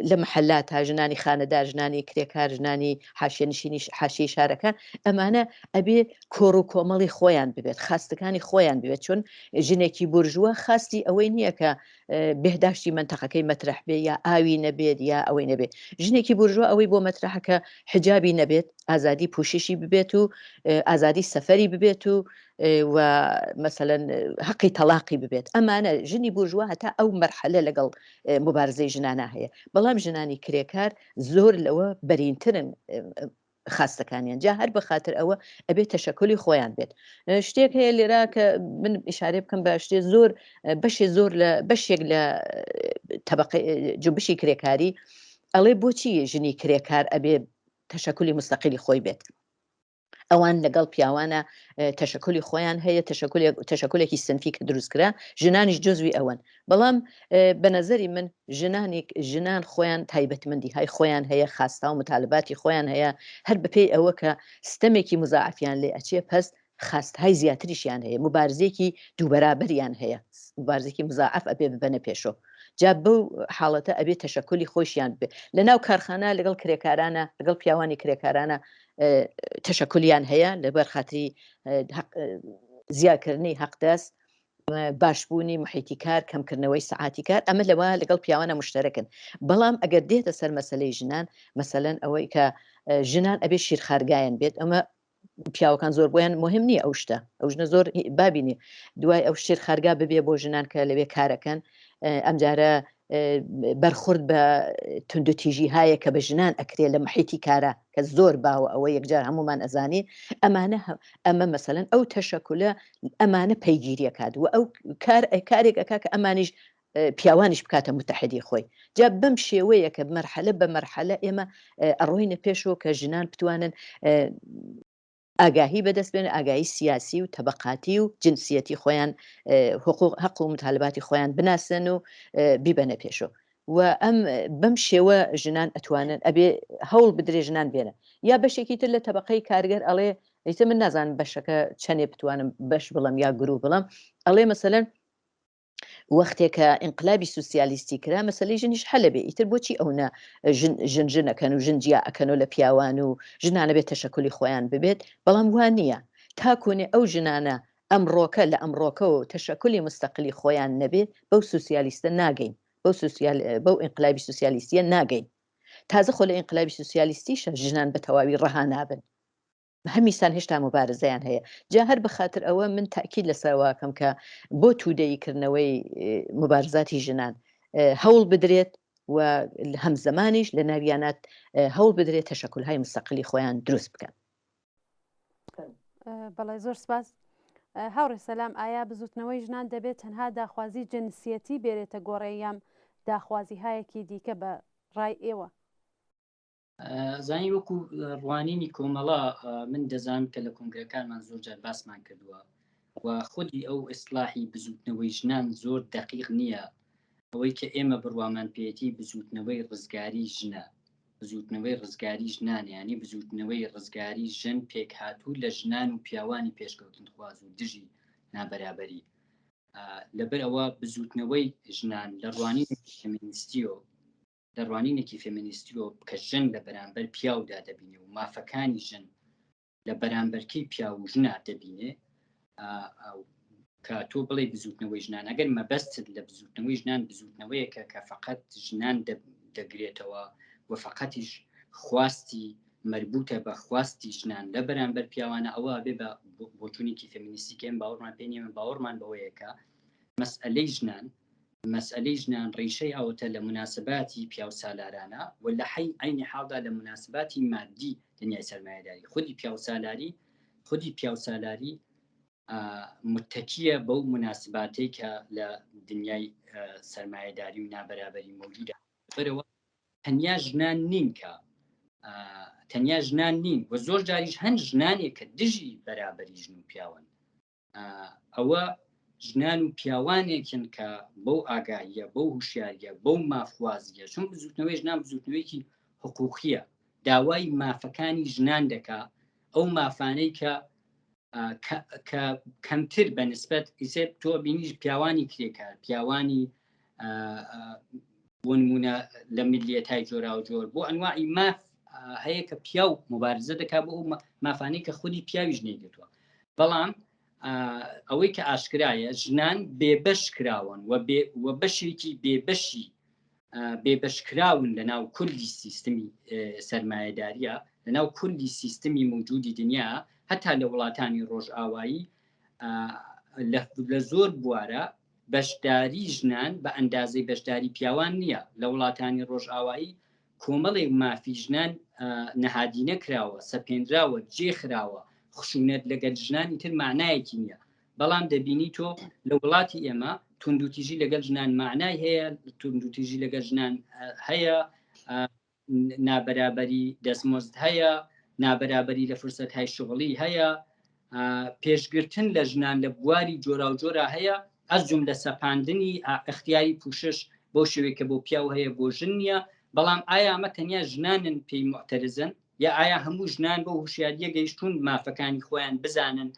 لە محلات تا ژنانی خانەدار ژنانی کرێکار ژنانی حاشیێنشینی حاشیەی شارەکان ئەمانە ئەبێ کۆڕ و کۆمەڵی خۆیان ببێت خاستەکانی خۆیان ببێت چۆن ژنێکی بورژووە خاستی ئەوەی نییە کە بێداشتی منتەقەکەی مەترح بێ یا ئاوی نەبێت یا ئەوەی نەبێت ژنێکی بورژووە ئەوەی بۆ مەترحەکە حجابی نەبێت ئازادی پوششی ببێت و ئازادی سەفەری ببێت و و مثلا حقی تەلاقی ببێت ئەمانە ژنی بورژوا هەتا ئەو مەرحەلە لەگەڵ مبارزەی ژنانە هەیە بەڵام ژنانی کرێکار زۆر لەوە بەرینترن خاستەکانیان جا هەر بەخاتر ئەوە ئەبێت تەشەکلی خۆیان بێت شتێک هەیە لێرا کە من ئیشارە بکەم بە شتێ زۆر بەشێک لە طبقەی جنبشی کرێکاری ئەڵێ بۆچی ژنی کرێکار ئەبێ تەشەکلی مستەقلی خۆی بێت ئەوان لەگەڵ پیاوانە تەشەکلی خۆیان هەیە تەشەکلێکی سنفی کە دروستکرا ژنانیش جزوی ئەوەن بەڵام بە نەزەری من ژنان خۆیان تایبەتمەندی های خۆیان هەیە خاستا و متالباتی خۆیان هەیە هەر بەپێی ئەوە کە ستەمێکی مزاعفیان لێ ئەچێ پەس خاستهای زیاتریشیان هەیە مبارزێکی دووبەرابەریان هەیە مبارزێکی مزاعف ئەبێ ببەنە پێشۆ جا بەو حاڵەتە ئەبێ تەشەکلی خۆشیان بێ لە ناو کارخانە لەگەڵ کرێکارانە لەگەڵ پیاوانی کرێکارانە تەشەکلیان هەیە لەبەر خااتری زیادکردنی حەقدەست باشبوونی محیتی کار کەمکردنەوەی سعاتی کار ئەمە لەوە لەگەڵ پیاوانە مشتەرەکن بەڵام ئەگەر دێتە سەر مەسلەی ژنان مەسەلەن ئەوەی کە ژنان ئەبێ شیرخارگایان بێت ئەمە پیاوەکان زۆر بۆیان مهم نییە ئەو شتە ئەو ژنە زۆر بابینی دوای ئەو شیرخارگا ببێ بۆ ژنان کە لەوێ کارەکەن ئەمجارە بەرخورد بە تونندتیژی هایە کە بە ژنان ئەکرێ لە محیتی کارە کە زۆر باوە ئەوە یەکجار هەمومان ئەزانی ئەمە مەسەلەن ئەو تەشەکولە ئەمانە پەیگیریەکات و ئەو کارێک ئەکا کە ئەمانیش پیاوانیش بکاتە متحدی خۆی جا بەم شێوەیە کە مەرحەلە بە مەرحەلە ئێمە ئەڕۆینە پێشەوە کە ژنان بتوانن ئاگاهی بەدەست بێن ئاگاهی سیاسی و تەبقاتی و جنسیەتی خۆیان حق و متالباتی خۆیان بناسن و بیبەنە پێشۆ و ئەم بەم شێوە ژنان ئەتوانن ئەبێ هەوڵ بدرێ ژنان بێنە یا بەشێکی تر لە تەبقەی کارگەر ئەڵێ ئیتر من نازانم بەشەکە چەندێ بتوانم بەش بڵم یا گرو بڵم ئەڵێ مەسەلەن وەختێکە ئینقلابی سوسیالیستی کرا مەسلەی ژنیش هەلە بێ ئیتر بۆچی ئەوە ژنەکەن و ژنجیا ئەکەن و لە پیاوان و ژنانە بێت تەشەکلی خۆیان ببێت بەڵام وان نییە تاکۆنێ ئەو ژنانە ئەمڕۆکە لە ئەمڕۆکە و تەشەکلی مستەقلی خۆیان نەبێت بەو سوسیالیستە ناگەین بەو ئینقلابی سوسیالیستیە ناگەین تازە خۆ لە ئینقلابی سوسیالیستیشە ژنان بە تەواوی ڕەها نابن هەمیسان هێشتا مبارزەیان هەیە جا هەر بەخاتر ئەوە من تاکید لەسەرواکەم کە بۆ توودەییکردنەوەی مبارزاتی ژنان هەوڵ بدرێت و هەمزەمانیش لە ناویانات هەوڵ بدرێت تەشەکلهای مستەقلی خۆیان دروست بکەن بەڵێ زۆر سپاس هاوڕێ سەلام ئایا بزوتنەوەی ژنان دەبێت تەنها داخوازی جنسیەتی بێرێتە گۆڕێیام داخوازی هایەکی دیکە بە ڕای ئێوە زانی وەکو ڕوانینی کۆمەڵا من دەزانم کە لە کنگرەکانمان زۆر جار باسمان کردووە و خودی ئەو ئیسلاحی بزوتنەوەی ژنان زۆر دقیق نییە ئەوەی کە ئێمە بڕوامان پێێتی بزوتنەوەی ڕزگاری ژنە بزوتنەوەی ڕزگاری ژنانیانی بزوتنەوەی ڕزگاری ژن پێک هاتوو لە ژنان و پیاوانی پێشکەوتن خواز و دژی نابەرابەری لەبەر ئەوە بزوتنەوەی ژنان لە ڕوانینێکی فێمینیستیۆ لە ڕوانینێکی فێمینیستیۆ کە ژن لە بەرامبەر پیاودا دەبینێ و مافەکانی ژن لە بەرامبەرکەی پیا و ژنا دەبینێ کە تۆ بڵێ بزوتنەوەی ژنان ئەگەر مەبەستت لە بزوتنەوەی ژنان بزوتنەوەیەکە کە فقط ژنان دەگرێتەوە و فقەتیش خواستی مربوطە بە خواستی ژنان لە بەرامبەر پیاوانە ئەوە بێ بە بۆچوونێکی فێمینیستیکەم باوەڕمان پێنیە من باوەڕمان بەوەیەکە مەسئلەی ژنان ڕیشەی ئەوەتە لە مناسباتی پیا و سالارانە و لە عینی حاڵدا لە مناسباتی مادی دنیای سەرمایه‌داری خودی پیا و سالاری متکیە بەو مناسباتەی کە لە دنیای سەرمایه‌داری و نابەرابەری مەوجودە بەرەوە تەنیا ژنان نین و زۆر جاریش هەن ژنانێک کە دژی بەرابەری ژن و پیاوان ئەوە ژنان و پیاوانێکن کە بەو ئاگاهیە بەو هوشیاریە بەو مافوازیە چون بزوتنەوەی ژنان بزوتنەوەیکی حقوقیە داوای مافەکانی ژنان دەکا ئەو مافانەی کە کەمتر بە نسبەت ئیسێ تۆ بینیش پیاوانی کرێکار پیاوانی بۆ نمونە لە میلیەتای جۆرا و جۆر بۆ ئەنواعی ماف هەیە کە پیاو مبارزە دەکا بۆ ئەو مافانەی کە خودی پیاویش نەیگرتووە بەڵام ئەوەی کە ئاشکرایە ژنان بێبەش کراون و بەشێکی بێبەشکراون لە ناو کولی سیستمی سەرمایه‌داریە لە ناو کولی سیستمی موجودی دنیا هەتا لە وڵاتانی ڕۆژئاوایی لە زۆر بوارە بەشداری ژنان بە ئەندازەی بەشداری پیاوان نییە لە وڵاتانی ڕۆژئاوایی کۆمەڵێک مافی ژنان نەهادینە کراوە سەپێنراوە جێخراوە خشونەت لەگەل ژنانی تر معنایەکی نییە بەڵام دەبینی تۆ لە وڵاتی ئێمە توندوتیژی لەگەل ژنان معنای هەیە توندوتیژی لەگەل ژنان هەیە نابەرابەری دەستمۆزد هەیە نابەرابەری لە فرسەتهای شغڵی هەیە پێشگرتن لە ژنان لە بواری جۆرا و جۆرا هەیە ئەس جملە سەپاندنی اختیاری پوشش بۆ شوێکە بۆ پیاو هەیە بۆ ژن نییە بەڵام ئایا ئەمە تەنیا ژنانن پێی معتەرزن یا ئایا هەموو ژنان بۆ هوشیاریە گەیشتون مافەکانی خۆیان بزانن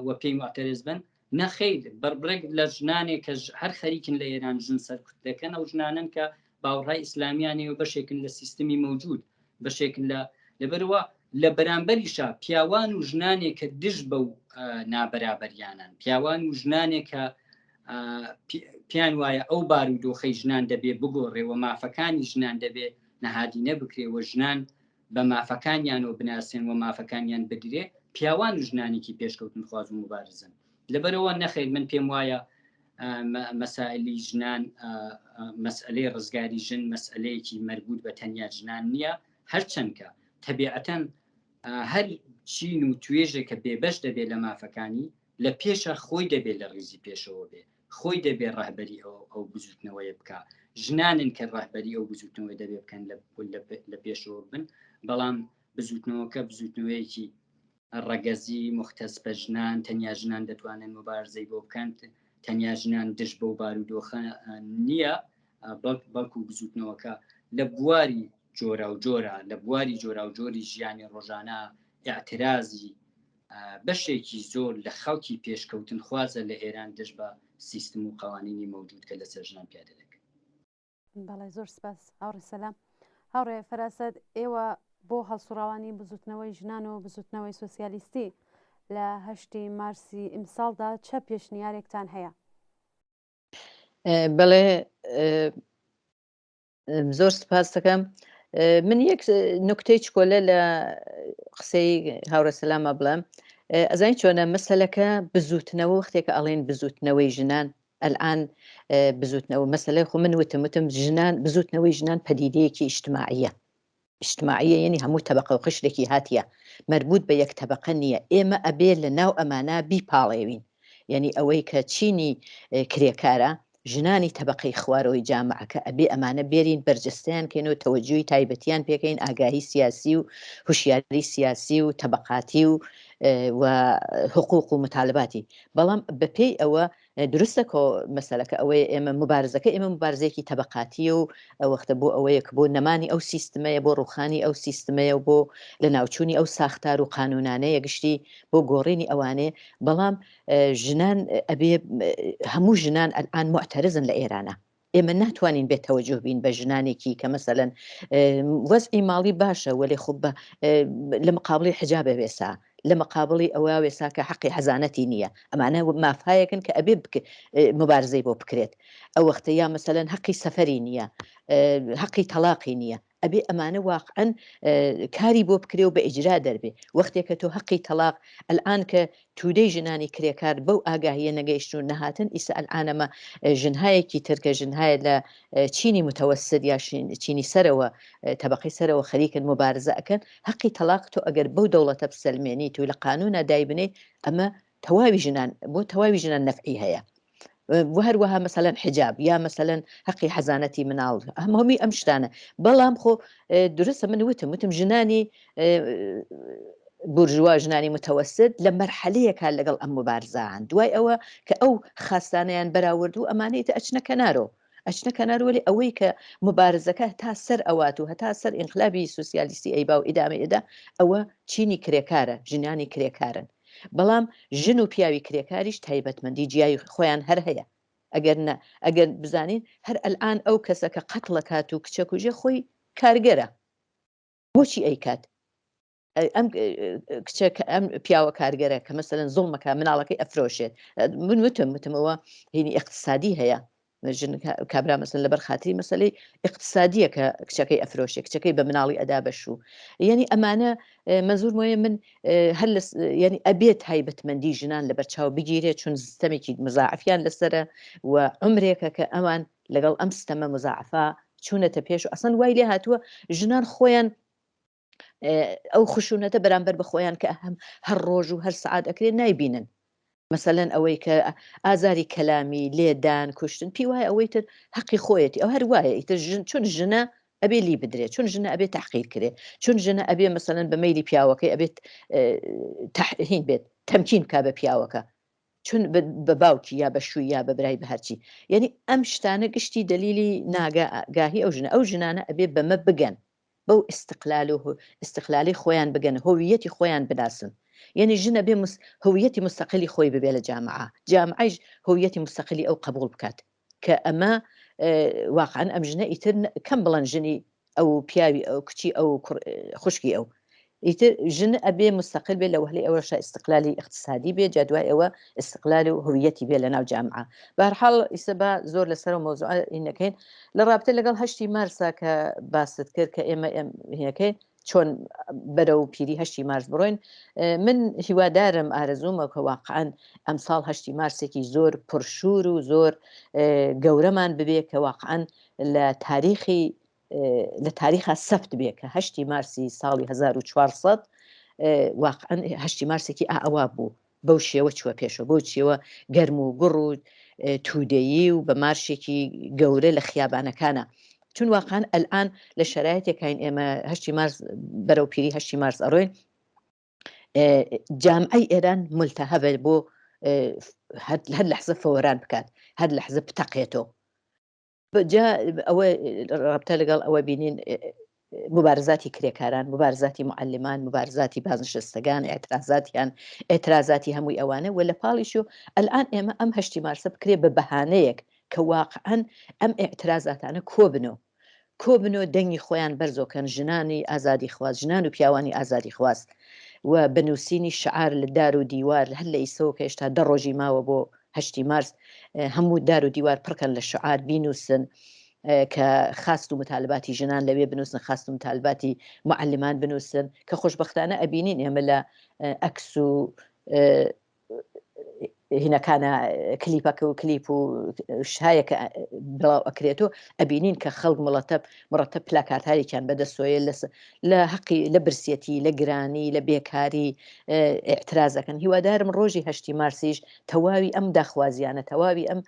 و پێی معتەرز بن نەخیر بەربڕێک لە ژنانێک کە هەر خەریکن لە ئێران ژن سەرکوت دەکەن ئەو ژنانن کە باوەڕای ئیسلامیانەوە بەشێکن لە سیستمی مەوجود بەشێکن لەبەرەوە لە بەرامبەریشە پیاوان و ژنانێک کە دژ بەو نابەرابەریانن پیاوان و ژنانێک کە پیان وایە ئەو بارودۆخەی ژنان دەبێ بگۆڕێەوە مافەکانی ژنان دەبێ نەهادینە بکرێەوە ژنان بە مافەکانیانەوە بناسێن و مافەکانیان بدرێ پیاوان و ژنانێکی پێشکەوتن خواز و مبارزن لەبەرەوە نەخیر من پێم وایە مەسائلی ژنان مەسئلەی ڕزگاری ژن مەسئلەیەکی مربوط بە تەنیا ژنان نییە هەرچەندکە تەبیعەتەن هەر چین و توێژێک کە بێبەش دەبێت لە مافەکانی لە پێشە خۆی دەبێت لە ڕیزی پێشەوە بێ خۆی دەبێت ڕاهبەری ئەو بزوتنەوەی بکە ژنانن کە ڕاهبەری ئەو بزوتنەوەی دەبێت بکەن لە پێشەوە بن بەڵام بزوتنەوەکە بزوتنەوەیەکی ڕەگەزی مختەس بە ژنان تەنیا ژنان دەتوانن مبارزەی بۆ بکەن تەنیا ژنان دژ بۆ بارودۆخە نییە بەڵکو بزوتنەوەکە لە بواری جۆرا و جۆرە لە بواری جۆرا و جۆری ژیانی ڕۆژانە ئاعترازی بەشێکی زۆر لە خەڵکی پێشکەوتن خوازە لە ئێران دژ بە سیستم و قوانینی مەوجود کە لەسەر ژنان پیادە دەکەن. بەڵێ زۆر سپاس هاوڕێ سەلام هاوڕێ فەراسەد ئێوە بۆ هەڵسوڕاوانی بزوتنەوەی ژنان و بزوتنەوەی سۆسیالیستی لە 8 مارسی ئیمساڵدا چە پێشنیارێکتان هەیە؟ بەڵێ زۆر سپاس دەکەم من یەک نکتەی چکۆلە لە قسەی هاوڕێ سەلامە بڵێم ئەزانی چۆنە مەسەلەکە بزوتنەوە وەختێکە ئەڵێن بزوتنەوەی ژنان ئەلعان بزوتنەوە مەسەلەی خۆ من وتم ژنان بزوتنەوەی ژنان پەدیدەیەکی ئیجتماعیە یعنی هەموو تەبەقە و قشرێکی هاتیە مربوط بە یەک تەبەقە نییە ئێمە ئەبێ لە ناو ئەمانە بیپاڵێوین یعنی ئەوەی کە چینی کرێکارە ژنانی تەبەقەی خوارەوەی جامعەکە ئەبێ ئەمانە بێرین بەرجەستیان کەین و تەوەجوی تایبەتیان پێکەین ئاگاهی سیاسی و هوشیاری سیاسی و تەبەقاتی و و حقوق و مطالباتی بەڵام بەپێی ئەوە درستە مەسەلەکە ئەوەیە ئێمە مبارزەکە ئێمە مبارزەیەکی تەبقاتی و وەختە بۆ ئەوەیە کە بۆ نەمانی ئەو سیستمەیە بۆ ڕوخانی ئەو سیستمەیە و بۆ لە ناوچوونی ئەو ساختار و قانونانەیە گشتی بۆ گۆڕینی ئەوانێ بەڵام ژنان ئەبێ هەموو ژنان ئەلان معتەرزن لە ئێرانە ئێمە ناتوانین بێت تەوەجه بین بە ژنانێکی کە مەسەلەن وەزعی ماڵی باشە وەلی خوب لە مقابلی حجابە وێسا لە مقابلی ئەوە وێسا کە حەقی حەزانەتی نییە ئەمانە مافایەکن کە ئەبێ مبارزەی بۆ بکرێت ئەو وەختە یا مەسەلەن حەقی سەفەری نییە حەقی تەلاقی نییە ئەبێ ئەمانە واقعەن کاری بۆ بکرێ و بە ئیجرا دەربێ وەختێکە تۆ حەقی تەلاق ئەلان کە تودەی ژنانی کرێکار بەو ئاگاهیە نەگەیشتون نەهاتن ئیسا ئەلانەمە ژنهایەکی ترکە ژنهایە لە چینی متەوەسد یا چینی سەرەوە تەبقی سەرەوە خەریکن مبارزە ئەکەن حەقی تەلاق تۆ ئەگەر بەو دەوڵەتە بسەلمێنی تو لە قانونە دایبنێ ئەمە تەواوی ژنان بۆ تەواوی ژنان نەفعی هەیە وهروەها مەسەلەن حجاب یا مەسەلەن حەقی حەزانەتی مناڵ هەمومی ئەم شتانە بەڵام خۆ درستە من وتم ژنانی بورژوا ژنانی متەوەسد لە مەرحەلەیەکە لەگەڵ ئەم مبارزان دوای ئەوە کە ئەو خاستانیان بەراورد و ئەمانەیە ئەچنە کەنارۆلی ئەوەی کە مبارزەکە تا سەر ئەوات و هەتا سەر ئینقلابی سوسیالیستی ئەیبا و ئیدامەیەدا ئەوە چینی کرێکارە ژنانی کرێکارن بەڵام ژن و پیاوی کرێکاریش تایبەتمەندی جیای خۆیان هەر هەیە ئەگەر بزانین هەر ئەلان ئەو کەسە کە قەتڵە کات و کچە کوژێ خۆی کارگەرە بۆچی ئەیکات ئەم کچە ئەم پیاوە کارگەرە کە مەسەلەن زوڵمەکە مناڵەکەی ئەفرۆشێت من وتمەوە هینی اقتصادی هەیە کابرا مەسەن لەبەر خاتری مەسەلەی اقتصادیە کە کچەکەی ئەفرۆشێ کچەکەی بە مناڵی ئەدا بەشوو یعنی ئەمانە مەزور وایە من هەر ینی ئەبێت تایبەتمەندی ژنان لەبەر چاو بگیرێت چون سیستەمێکی مزاعفیان لەسرە و عمرێکە کە ئەوان لەگەڵ ئەم سیستەمە مزاعفا چوونەتە پێش و ئەسەن وای لێ هاتووە ژنان خۆیان ئەو خشونەتە بەرامبەر بە خۆیان کە هەر ڕۆژ و هەر سعات ئەکرێت نایبینن مەسەلەن ئەوەی کە ئازاری کەلامی لێدان کوشتن پێی وایە ئەوەی تر حەقی خۆیەتی ئەو هەر وایە ئیتر چون ژنە ئەبێ لی بدرێت چون ژنە ئەبێت تحقیر کرێ چون ژنە ئەبێ مەسەلەن بە مەیلی پیاوەکەی ئەبێت هین بێت تەمکین کا بە پیاوەکە چون بە باوکی یا بە شووی یا بە برای بە هەرچی یعنی ئەم شتانە گشتی دلیلی ناگاهی ئەو ژنانە ئەبێ بەمە بگەن بەو استقلالی خۆیان بگەن هۆویەتی خۆیان بناسن یعنی ژنە بێ هویەتی مستەقلی خۆی ببێ لە جامعەیش هویەتی مستەقلی ئەو قبول بکات کە ئەمە واقعاً ئەم ژنە ئیتر کەم بڵەن ژنی ئەو پیاوی ئەو کچی ئەو خوشکی ئەو ئیتر ژن ئەبێ مستەقل بێ لە وهلەی ئەوەش استقلالی اقتصادی بێ جادوای ئەوە استقلال و هویەتی بێ لە ناو جامعە بەهەرحاڵ ئیسەبا زۆر لەسەر مۆزوع ئینەکەین لە رابطە لەگەڵ 8 مارسا کە باست کرد کە ئێمە هینەکەی چۆن بەرەو پیری 8 مارس بڕۆین من هیوادارم ئارەزومە کە واقعاً ئەم ساڵ 8 مارسێکی زۆر پرشور و زۆر گەورەمان ببێ کە واقعاً لە تاریخە سەفت بێ کە 8 مارسی ساڵی 1400 واقعاً 8 مارسێکی ئاوا بوو بەو شێوە چوە پێشەوە بۆ چێوە گەرم و گوڕ و تودەیی و بە مارشێکی گەورە لە خیابانەکانە چون واقعاً ئەلان لە شرایطێکین ئێمە 8 مارس بەرەو پیری 8 مارس ئەڕۆین جامعەی ئێران ملتەهەبە بۆ هەر لەحزە فەوەران بکات هەر لەحزە بتەقێتەوە جا ئەوە رابطە لەگەڵ ئەوە بینین مبارزاتی کرێکاران مبارزاتی معلمان مبارزاتی بازنشستگان ئێترازاتی هەمووی ئەوانە و لە پاڵیشو ئەلان ئێمە ئەم 8 مارسە بکرێ بە بەهانەیەک کە واقعاً ئەم ئێترازاتانە کۆبنەوە دەنگی خۆیان بەرزۆکەن ژنانی ئازادی خواست ژنان و پیاوانی ئازادی خواست و بنووسینی شعار لە دار و دیوار هەر لە ئیسەوە کە هێشتا 10 ڕۆژی ماوە بۆ 8 مارس هەموو دار و دیوار پڕکەن لە شعار بینووسن کە خاست و متالباتی ژنان لەوێ بنووسن خاست و متالباتی معلمان بنووسن کە خۆشبەختانە ئەبینین ئێمە لە ئەکس و هینەکانە کلیپەکە و کلیپ و شایەکە بڵاو ئەکرێتەوە ئەبینین کە خەڵک مڕەتە پلاکارتارێکیان بەدەستۆیە لە حەقی لە برسێتی لە گرانی لە بێکاری ئێعترازەکەن هیوادارم ڕۆژی 8 مارسیش تەواوی ئەم داخوازیانە تەواوی ئەم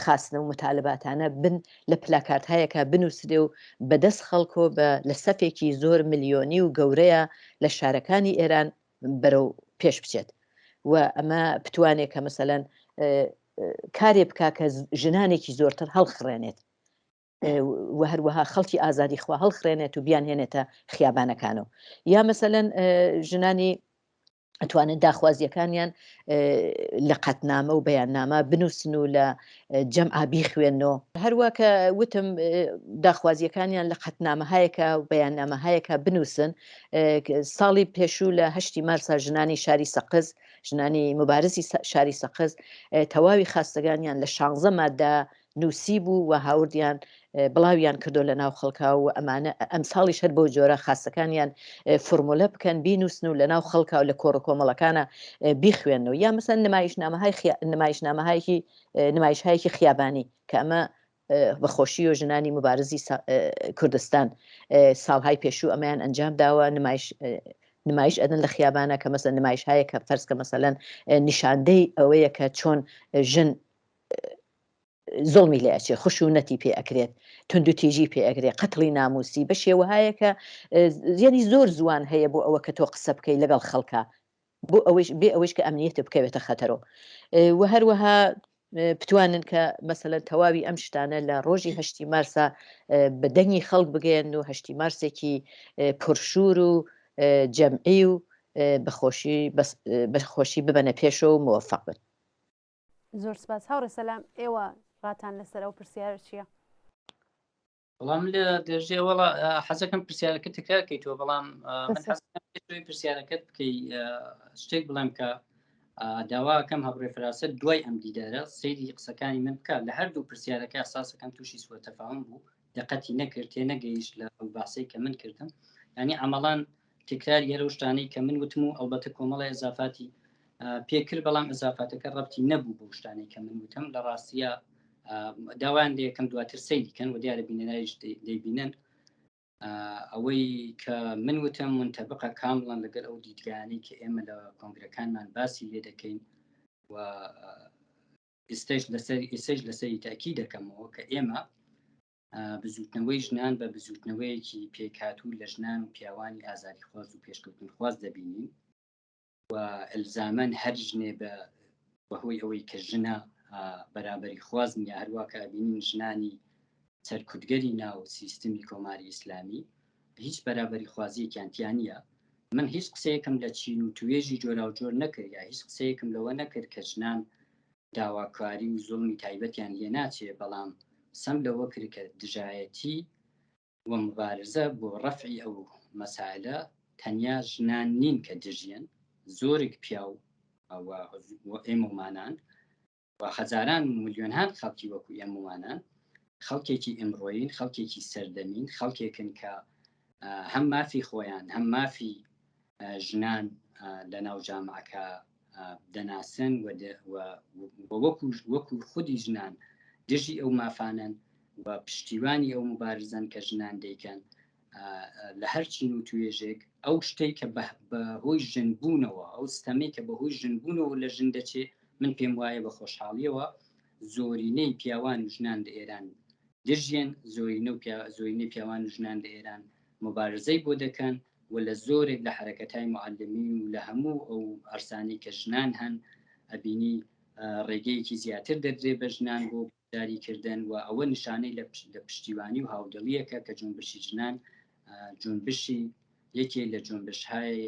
خاستنە و متالباتانە بن لە پلاکارتایەکە بنووسێ و بەدەست خەڵکۆ لە سەفێکی زۆر ملیۆنی و گەورەیە لە شارەکانی ئێران بەرەو پێش بچێت و ئەمە بتوانێت کە مەسەلەن کارێ بکا کە ژنانێکی زۆرتر هەڵخڕێنێت و هەروەها خەڵکی ئازادی خوا هەڵخڕێنێت و بیان هێنێتە خیابانەکانەوە یا مەسەلەن ژنانی ئەتوانن داخوازیەکانیان لە قەتنامە و بەیاننامە بنووسن و لە جەمع بیخوێنەوە هەروە کە وتم داخوازیەکانیان لە قەتنامەهایەکە و بەیاننامەهایەکە بنووسن ساڵی پێشوو لە 8 مارسا ژنانی شاری سەقز ژنانی مبارزی شاری سەقز تەواوی خاستەکانیان لە 16 مادە نووسی بوو و هاوردیان بڵاویان کردو لە ناو خەڵکا و ئەمانە ئەم ساڵیش هەر بۆ جۆرە خاستەکانیان فرمۆلە بکەن بینووسن و لە ناو خەڵکا و لە کۆڕ کۆمەڵەکانە بیخوێنەوە یا مەسەن نمایشهایەکی خیابانی کە ئەمە بەخۆشی و ژنانی مبارزی کوردستان ساڵهای پێشوو ئەمەیان ئەنجام داوە نمایش ئەدەن لە خیابانە کە مەسەن نمایش هەیە کە فەرزکە مەسەلەن نیشاندەی ئەوەیە کە چۆن ژن زۆڵمی لێ ئەچێ خشونەتی پێ ئەکرێت تونند و تیژی پێ ئەگرێت قەتڵی ناموسی بە شێوەهایە کە زیانی زۆر زوان هەیە بۆ ئەوە کە تۆ قسە بکەی لەگەڵ خەڵکە بۆ بێ ئەوەش کە ئەمنیەتە بکەوێتە خەتەرەوە و هەروەها بتوانن کە مەسەلەن تەواوی ئەم شتانە لە ڕۆژی 8 مارسا بە دەنگی خەڵک بگەن و 8 مارسێکی پرشور و جەمعی و بەخۆشی ببەنە پێشەوە و موفق بن. زۆر سپاس هاوڕێ سەلام ئێوە ڕاتان لەسەر ئەو پرسیارە چییە؟ بەڵام لە دەژێ وڵا حەزەکەم پرسیارەکە تکرارکەیتەوە بەڵام پرسیارەکەت بکەی شتێک بڵێم کە داواکەم هەبڕێ فراست دوای ئەم دیدارە سەیری قسەکانی من بکات لە هەردوو پرسیارەکە ئاساسەکەم تووشی سوء تەفاهم بوو دقەتی نەکرد تێ نەگەیشت لە ئەو باسەی کە من کردم ینی ئەمەڵان تکرار یەرە شتانەی کە من وتم و ئەلبەتە کۆمەڵی ئەزافاتی پێکرد بەڵام ئەزافاتەکە ڕەبتی نەبوو بۆ شتانەی کە من وتم لە ڕاستیە داوان لێکم دواتر سەیریکەن و دیارە بینەرایش دەیبینن ئەوەی کە من وتم منتەبقە کامڵان لەگەڵ ئەو دیدگانی کە ئێمە لە کۆنگرەکانمان باسی لێ دەکەین و ئێستش لەسەری تاکی دەکەمەوە کە ئێمە بزوتنەوەی ژنان بە بزوتنەوەیەکی پێکاتوو لە ژنان و پیاوانی ئازادی خواز و پێشکەوتن خواز دەبینین و ئەلزامەن هەر ژنێ بەهۆی ئەوەی کە ژنە بەرابەری خوازن یا هەروە کە بینین ژنانی سەرکوتگەری ناو سیستمی کۆماری ئیسلامی هیچ بەرابەری خوازیەکیان نییە من هیچ قسەیەکم لە چین و توێژی جۆرا و جۆر نەکرد یا هیچ قسەیەکم لەوە نەکرد کە ژنان داواکاری و زوڵمی تایبەتیان لێ ناچێ بەڵام سەم لەوە کرد کە دژایەتی و مبارزە بۆ ڕەفعی ئەو مەسائلە تەنیا ژنان نین کە دژیان زۆرێک پیا و ئێمەمانان و هەزاران ملیۆنان خەڵکی وەکو ئێمەوانان خەڵکێکی ئەمڕۆین خەڵکێکی سەردەمین خەڵکێکن کە هەم مافی خۆیان هەم مافی ژنان لە ناو جامعەکە دەناسن و وەکو خودی ژنان دژی ئەو مافانن و پشتیوانی ئەو مبارزان کە ژنان دەیکەن لە هەرچین و توێژێک ئەو شتێک کە بەهۆی ژنبوونەوە ئەو ستەمەی کە بەهۆی ژنبوونەوە لە ژن دەچێت من پێم وایە بە خۆشحاڵیەوە زۆرینەی پیاوان و ژنان لە ئێران دژیان زۆرینەی پیاوان و ژنان لە ئێران مبارزەی بۆ دەکەن و لە زۆرێک لە حرەکەتای معلمین و لە هەموو ئەو ئەرسانی کە ژنان هەن ئەبینی ڕێگەیەکی زیاتر دەدرێ بە ژنان بۆ داریکردن و ئەوە نیشانەی لە پشتیوانی و هاودڵیەکە کە جۆنبشی ژنان جۆنبشی یەکێ لە جۆنبشهای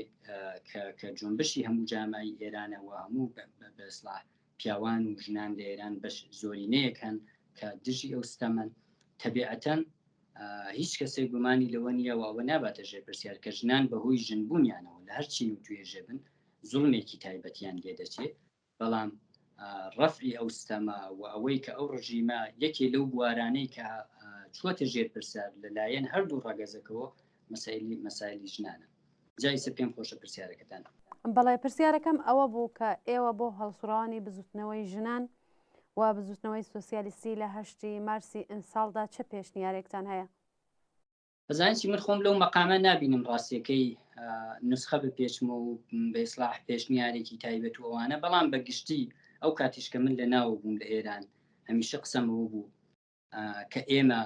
کە جۆنبشی هەموو جامعی ئێرانەوە هەموو بەسڵاح پیاوان و ژنان لە ئێران بەش زۆرینەیەکەن کە دژی ئەو ستەمەن تەبیعەتەن هیچ کەسێک گومانی لەوە نییە و ئەوە ناباتە ژێر پرسیار کە ژنان بەهۆی ژنبوونیانەوە لە هەرچی و توێژێ بن زوڵمێکی تایبەتیان لێ دەچێت بەڵام ڕەفعی ئەو ستەمە و ئەوەی کە ئەو ڕژیمە یەکێ لەو بوارانەی کە چوەتە ژێر پرسیار لەلایەن هەردوو ڕەگەزەکەەوە مەسایلی ژنانە جایسە پێم خۆشە پرسیارەکەتان بەڵای پرسیارەکەم ئەوە بوو کە ئێوە بۆ هەڵسوڕانی بزوتنەوەی ژنان و بزوتنەوەی سۆسیالیستی لە 8 مارسی ئینساڵدا چه پێشنیارێکتان هەیە؟ بەزانانی من خۆم لەو مەقامە نبینم ڕاستیەکەی نسخە بە پێچمە و بە ئیسلاح پێشنیارێکی تایبەت و ئەوانە بەڵام بەگشتی ئەو کاتیشکە من لە ناو بووم لە ئێران هەمیشە قسەمەوە بوو کە ئێمە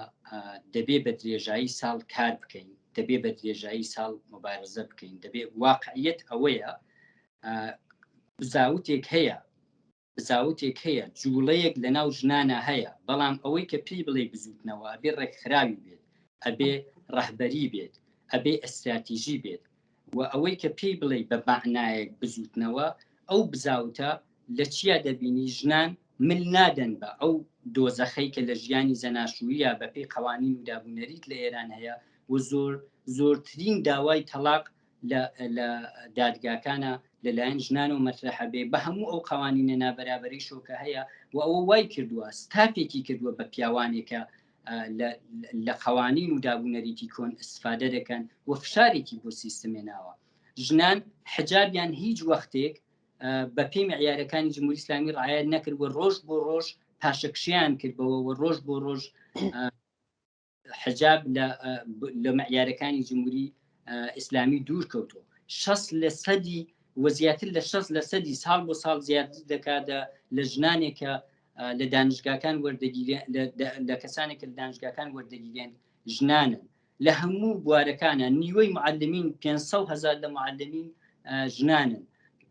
دەبێ بە درێژایی ساڵ کار بکەین دەبێ بە درێژایی ساڵ مبارزە بکەین دەبێ واقعیت ئەوەیە بزاوتێک هەیە جوڵەیەک لە ناو ژنانە هەیە بەڵام ئەوەی کە پێی بڵێ بزوتنەوە ئەبێ ڕێکخراوی بێت ئەبێ ڕەهبەری بێت ئەبێ ئەستراتیژی بێت و ئەوەی کە پێی بڵێ بە معنایەک بزوتنەوە ئەو بزاوتە لە چیا دەبینی ژنان من نادەن بە ئەو دۆزەخەی کە لە ژیانی زەناشوویە بەپێی قوانین و دابوونەریت لە ئێران هەیە و زۆرترین داوای تەلاق لە دادگاکانە لەلایەن ژنان و مەترەحە بێ بە هەموو ئەو قوانینە نابەرابەری شۆکە هەیە و ئەوە وای کردووە ستاپێکی کردووە بە پیاوانێکە لە قوانین و دابوونەریتی کۆن استفادە دەکەن و فشارێکی بۆ سیستمێناوە ژنان حجابیان هیچ وەختێک بە پێی معیارەکانی جمهوری ئیسلامی ڕعایەت نەکرد و ڕۆژ بۆ ڕۆژ پاشەکشیان کردبەوە و ڕۆژ بۆ ڕۆژ حجاب لە معیارەکانی جمهوری ئیسلامی دوور کەوتۆ 60% و زیاتر لە 60% ساڵ بۆ ساڵ زیاتر دەکات لە ژنانێکە لە دانشگاکان وەردەگیرێن لە کەسانێک لە دانشگاکان وەردەگیرێن ژنانن لە هەموو بوارەکانە نیوەی معلمین 500,000 لە معلمین ژنانن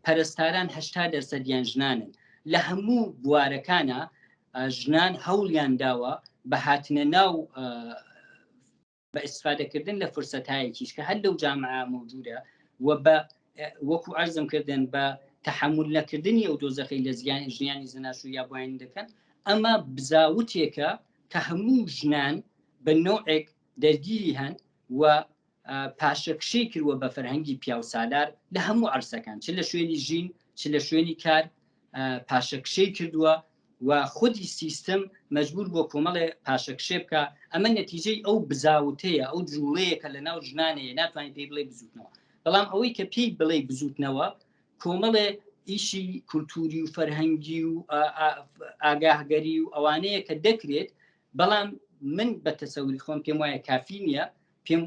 پەرستاران 80% ژنانن لە هەموو بوارەکانە ژنان هەوڵیان داوە بە هاتنە ناو بە ئیسفادەکردن لە فرسەتایەکیش کە هەر لەو جامعە موجودە و بە وەکو عەرزم کردن بە تحمل نەکردنی ئەو دۆزەخەی لە ژیانی زەناشووی یا بۆیان دەکەن ئەمە بزاوتێکە کە هەموو ژنان بە نوعێک دەرگیری هەن و پاشەکشەی کردووە بە فەرهەنگی پیاوسالار لە هەموو عەرسەکان چ لە شوێنی ژین چ لە شوێنی کار پاشەکشەی کردووە و خودی سیستم مەجبور بۆ کۆمەڵێ پاشەکشێ بکە ئەمە نەتیجەی ئەو بزاوتەیە ئەو جوڵەیەکە لە ناو ژنانەیە ناتوانین پێی بڵێ بزوتنەوە بەڵام ئەوەی کە پێی بڵێ بزوتنەوە کۆمەڵێ ئیشی کولتوری و فەرهەنگی و ئاگاهگەری و ئەوانەیە کە دەکرێت بەڵام من بە تەسەوری خۆم پێم وایە کافی نییە پێم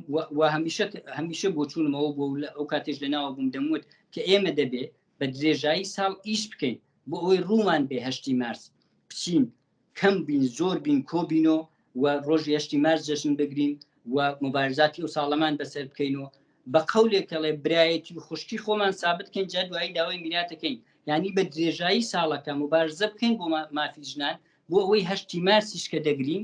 هەمیشە بۆ چوونمەوە بۆ ئەو کاتێش لەناوە بووم دەموت کە ئێمە دەبێت بە درێژایی ساڵ ئیش بکەین بۆ ئەوەی ڕوومان بێ 8 مارس بچین کەم بین زۆر بین کۆبینۆ و ڕۆژی 8 مارس جەشن بگرین و مبارزاتی و ساڵەمان بەسەر بکەینەوە بە قەولێکەڵێ برایەتی و خوشکی خۆمان سابت بکەین جا دوایی داوای میراتەکەین یعنی بە درێژایی ساڵەکە مبارزە بکەین بۆ مافی ژنان بۆ ئەوەی 8 مارسیش کە دەگرین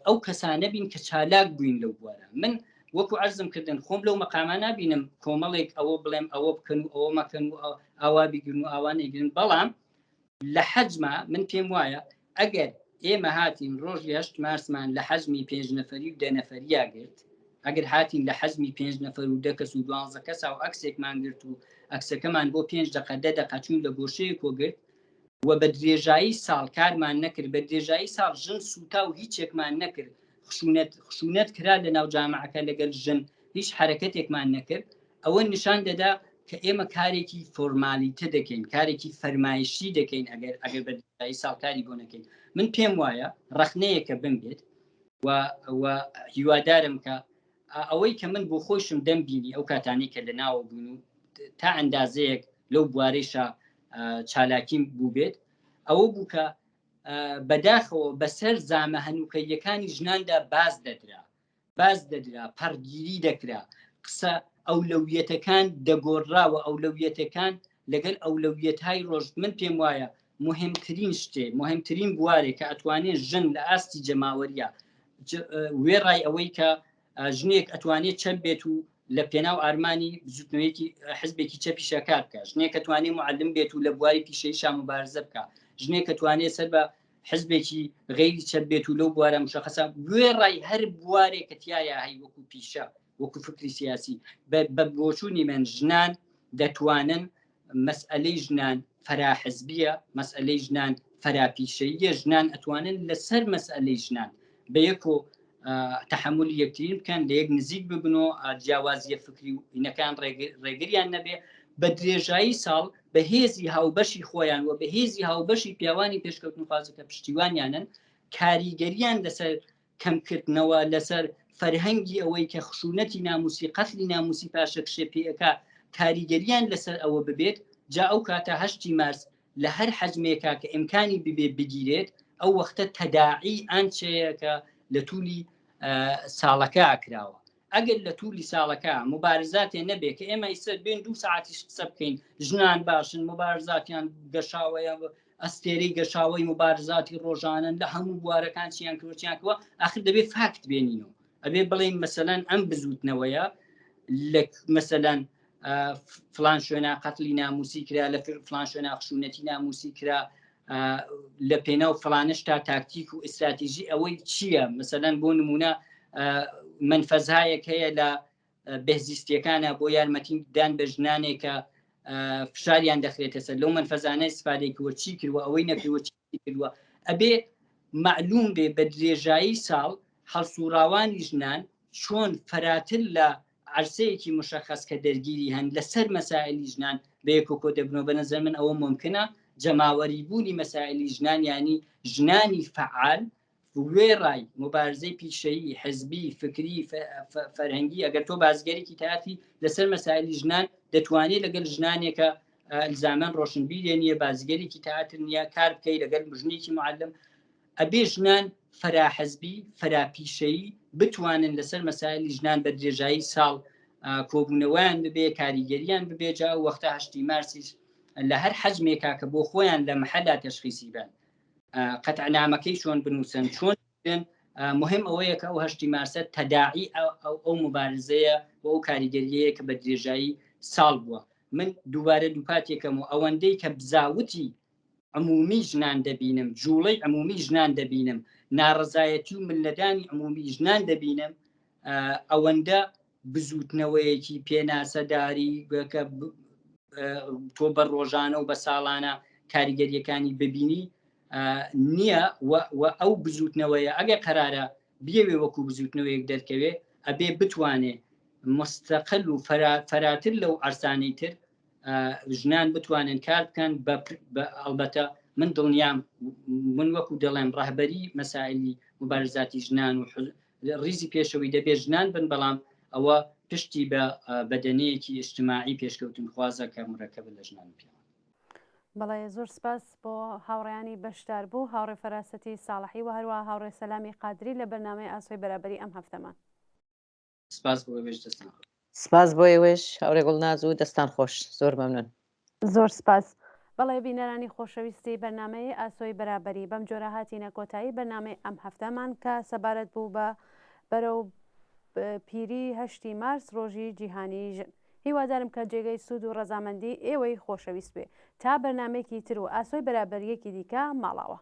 ئەو کەسانە بین کە چالاک بووین لەو بوارە من وەکو عەرزم کردن خۆم لەو مەقامە نبینم کۆمەڵێک ئەوە بڵێم ئەوە بکەن و ئەوە مەکەن و ئاوا بیگرن و ئاوانەیگرن بەڵام لە حەجمە من پێم وایە ئەگەر ئێمە هاتین ڕۆژی 8 مارسمان لە حەجمی 5 نەفەری و 10 نەفەریە گرت ئەگەر هاتین لە حەجمی 5 نەفەر و 10 کەس و 12 کەس و ئەکسێکمان گرت و ئەکسەکەمان بۆ 5 دقە 10 دقە چوون لە گۆشەیەک وەگرت و بە درێژایی ساڵ کارمان نەکرد بە درێژایی ساڵ ژن سوتا و هیچێکمان نەکرد خشونەت کرا لە ناو جامعەکە لەگەڵ ژن هیچ حرەکەتێکمان نەکرد ئەوە نیشان دەدا کە ئێمە کارێکی فۆرمالیتە دەکەین کارێکی فەرمایشی دەکەین ئەگەر بە درێژایی ساڵ کاری بۆ نەکەین من پێم وایە ڕەخنەیەکە بمبێت و هیوادارم کە ئەوەی کە من بۆ خۆشم دەمبینی ئەو کاتانی کە لە ناوە بوون و تا ئەندازەیەک لەو بوارەیشە چالاکیم بوو بێت ئەوە بوو کە بەداخەوە بەسەر زامە هەنووکەیەکانی ژناندا باز دەدرا پەڕگیری دەکرا قسە ئەولەویەتەکان دەگۆڕاوە ئەولەویەتەکان لەگەڵ ئەولەویەتهای ڕۆژ من پێم وایە مهمترین شتێ مهمترین بوارێک کە ئەتوانێت ژن لە ئاستی جەماوەریە وێڕای ئەوەی کە ژنێک ئەتوانێت چەپ بێت و لە پێناو ئارمانی زوتنەوەیەکی حزبێکی چەپی شەکار بکە ژنێک ئەتوانێت معلم بێت و لە بواری پیشەی شا مبارزە بکە ژنێک ئەتوانێت سەر بە حزبێکی غەیری چەپ بێت و لەو بوارە مشەخەسە گوێڕای هەر بوارێک کە تایە هەی وەکو پیشە وەکو فکری سیاسی بە بۆچوونی من ژنان دەتوانن مەسئلەی ژنان فەراحزبیە مەسئلەی ژنان فەراپیشەیە ژنان ئەتوانن لەسەر مەسئلەی ژنان بە یەکۆ تحملی یەکترین بکەن لە یەک نزیک ببنەوە جیاوازیە فکری و ئینەکان ڕێگریان نەبێ بە درێژایی ساڵ بە هێزی هاوبەشی خۆیان و بە هێزی هاوبەشی پیاوانی پێشکەوتن فازەکە پشتیوانیانن کاریگەریان لەسەر کەمکردنەوە لەسەر فەرهەنگی ئەوەی کە خشونەتی ناموسی قەتلی ناموسی پاشەکشێ پێەکە کاریگەریان لەسەر ئەوە ببێت جا ئەو کاتە 8 مارس لە هەر حەجمێکە کە ئیمکانی ببێ بگیرێت ئەو وەختە تەداعی ئەنچەیەکە لە توولی ساڵەکە ئاکراوە ئەگەر لە توولی ساڵەکە مبارزاتێ نەبێ کە ئێمە ئیسەر بێن 2 ساعتیش قسە بکەین ژنان باشن مبارزاتیان گەشاوەیە ئەستێرەی گەشاوەی مبارزاتی ڕۆژانن لە هەموو بوارەکان چیان کردوچیانکەوە ئاخر دەبێت فاکت بێنینەوە ئەبێ بڵێن مەسەلەن ئەم بزوتنەوەیە لە مەسەلەن فلان شوێنە قەتلی ناموسی کرا لە فلان شوێنە خشونەتی ناموسی کرا لە پێناو فلانش تا تاکتیک و ئستراتیژی ئەوەی چییە مەسەلەن بۆ نمونە منفەزهایەک هەیە لە بەهزیستیەکانە بۆ یارمەتی دان بە ژنانێکە فشاریان دەخرێتە سەر لەو منفەزانە استفادەی کردووە چی کردووە ئەوەی نەکردووە چی کردووە ئەبێ معلوم بێ بە درێژایی ساڵ هەڵسوڕاوانی ژنان چۆن فەراتر لە عرسەیەکی مشخص کە دەرگیری هەن لەسەر مەسائلی ژنان بەیەکۆکۆ دەبنەوە بە نەزەر من ئەوە ممکنە جەماوەری بوونی مەسائلی ژنان ینی ژنانی فعال وێڕای مبارزەی پیشەیی حزبی فکری فەرهەنگی ئەگەر تۆ بازگەرێکی تاتی لەسەر مەسائلی ژنان دەتوانێت لەگەڵ ژنانێکە ئەلزامان ڕۆشنبیرێ نییە بازگەرێکی تااتر نییە کار بکەی لەگەڵ ژنێکی معلم ئەبێ ژنان فراحزبی فراپیشەیی بتوانن لەسەر مەسائلی ژنان بە درێژایی ساڵ کۆبوونەوەیان ببێ کاریگەریان ببێجا و وەختە 8 مارسیش لە هەر حەجمێکا کە بۆ خۆیان لە محەلا تەشخیصی بن قەتعنامەکەی چۆن بنووسن چۆن مهم ئەوەیە کە ئەو 8 مارسە تەداعی ئەو مبارزەیە و ئەو کاریگەریەیە کە بە درێژایی ساڵ بووە من دووبارە دووپاتێکم و ئەوەندەی کە بزاوتی عمومی ژنان دەبینم جوڵەی عمومی ژنان دەبینم ناڕزایەتی و ملەدانی عمومی ژنان دەبینم ئەوەندە بزوتنەوەیەکی پێناسەداری کە تۆ بە ڕۆژانە و بە ساڵانە کاریگەریەکانی ببینی نییە و ئەو بزوتنەوەیە ئەگەر قەرارە بێوێ وەکو بزوتنەوەیەک دەرکەوێ ئەبێ بتوانێ مستەقل و فەراتر لەو عەرسانەی تر ژنان بتوانن کار بکەن ئەلبەتە من دڵنیام من وەکو دەڵێم ڕاهبەری مەسائلی مبارزاتی ژنان و ڕیزی پێشەوەی دەبێت ژنان بن بەڵام ئەوە پشتی بە بەدەنەیەکی ئیجتیماعی پێشکەوتن خوازە کە مرەکەب لە ژنان پێ بەڵێ زۆر سپاس بۆ هاوڕێیانی بەشدار بوو هاوڕێ فەراسەتی ساڵحی و هەروە هاوڕێ سەلامی قادری لە بەرنامەی ئاسۆی بەرابەری ئەم هەفتەمان سپاس بۆ ئێوەش هاوڕێ گوڵناز و دەستان خۆش زۆر مەمنون زۆر سپاس بەڵێ بینەرانی خۆشەویستی بەرنامەی ئاسۆی بەرابەری بەم جۆرە هاتینە کۆتایی بەرنامەی ئەم هەفتەمان کە سەبارەت بوو بە بەرەو پیری 8 مارس ڕۆژی جیهانی ژن هیوادارم کە جێگەی سوود و ڕەزامەندی ئێوەی خۆشەویست بێ تا بەرنمێکی تر و ئاسۆی بەرابەریەکی دیکە ماڵاوە.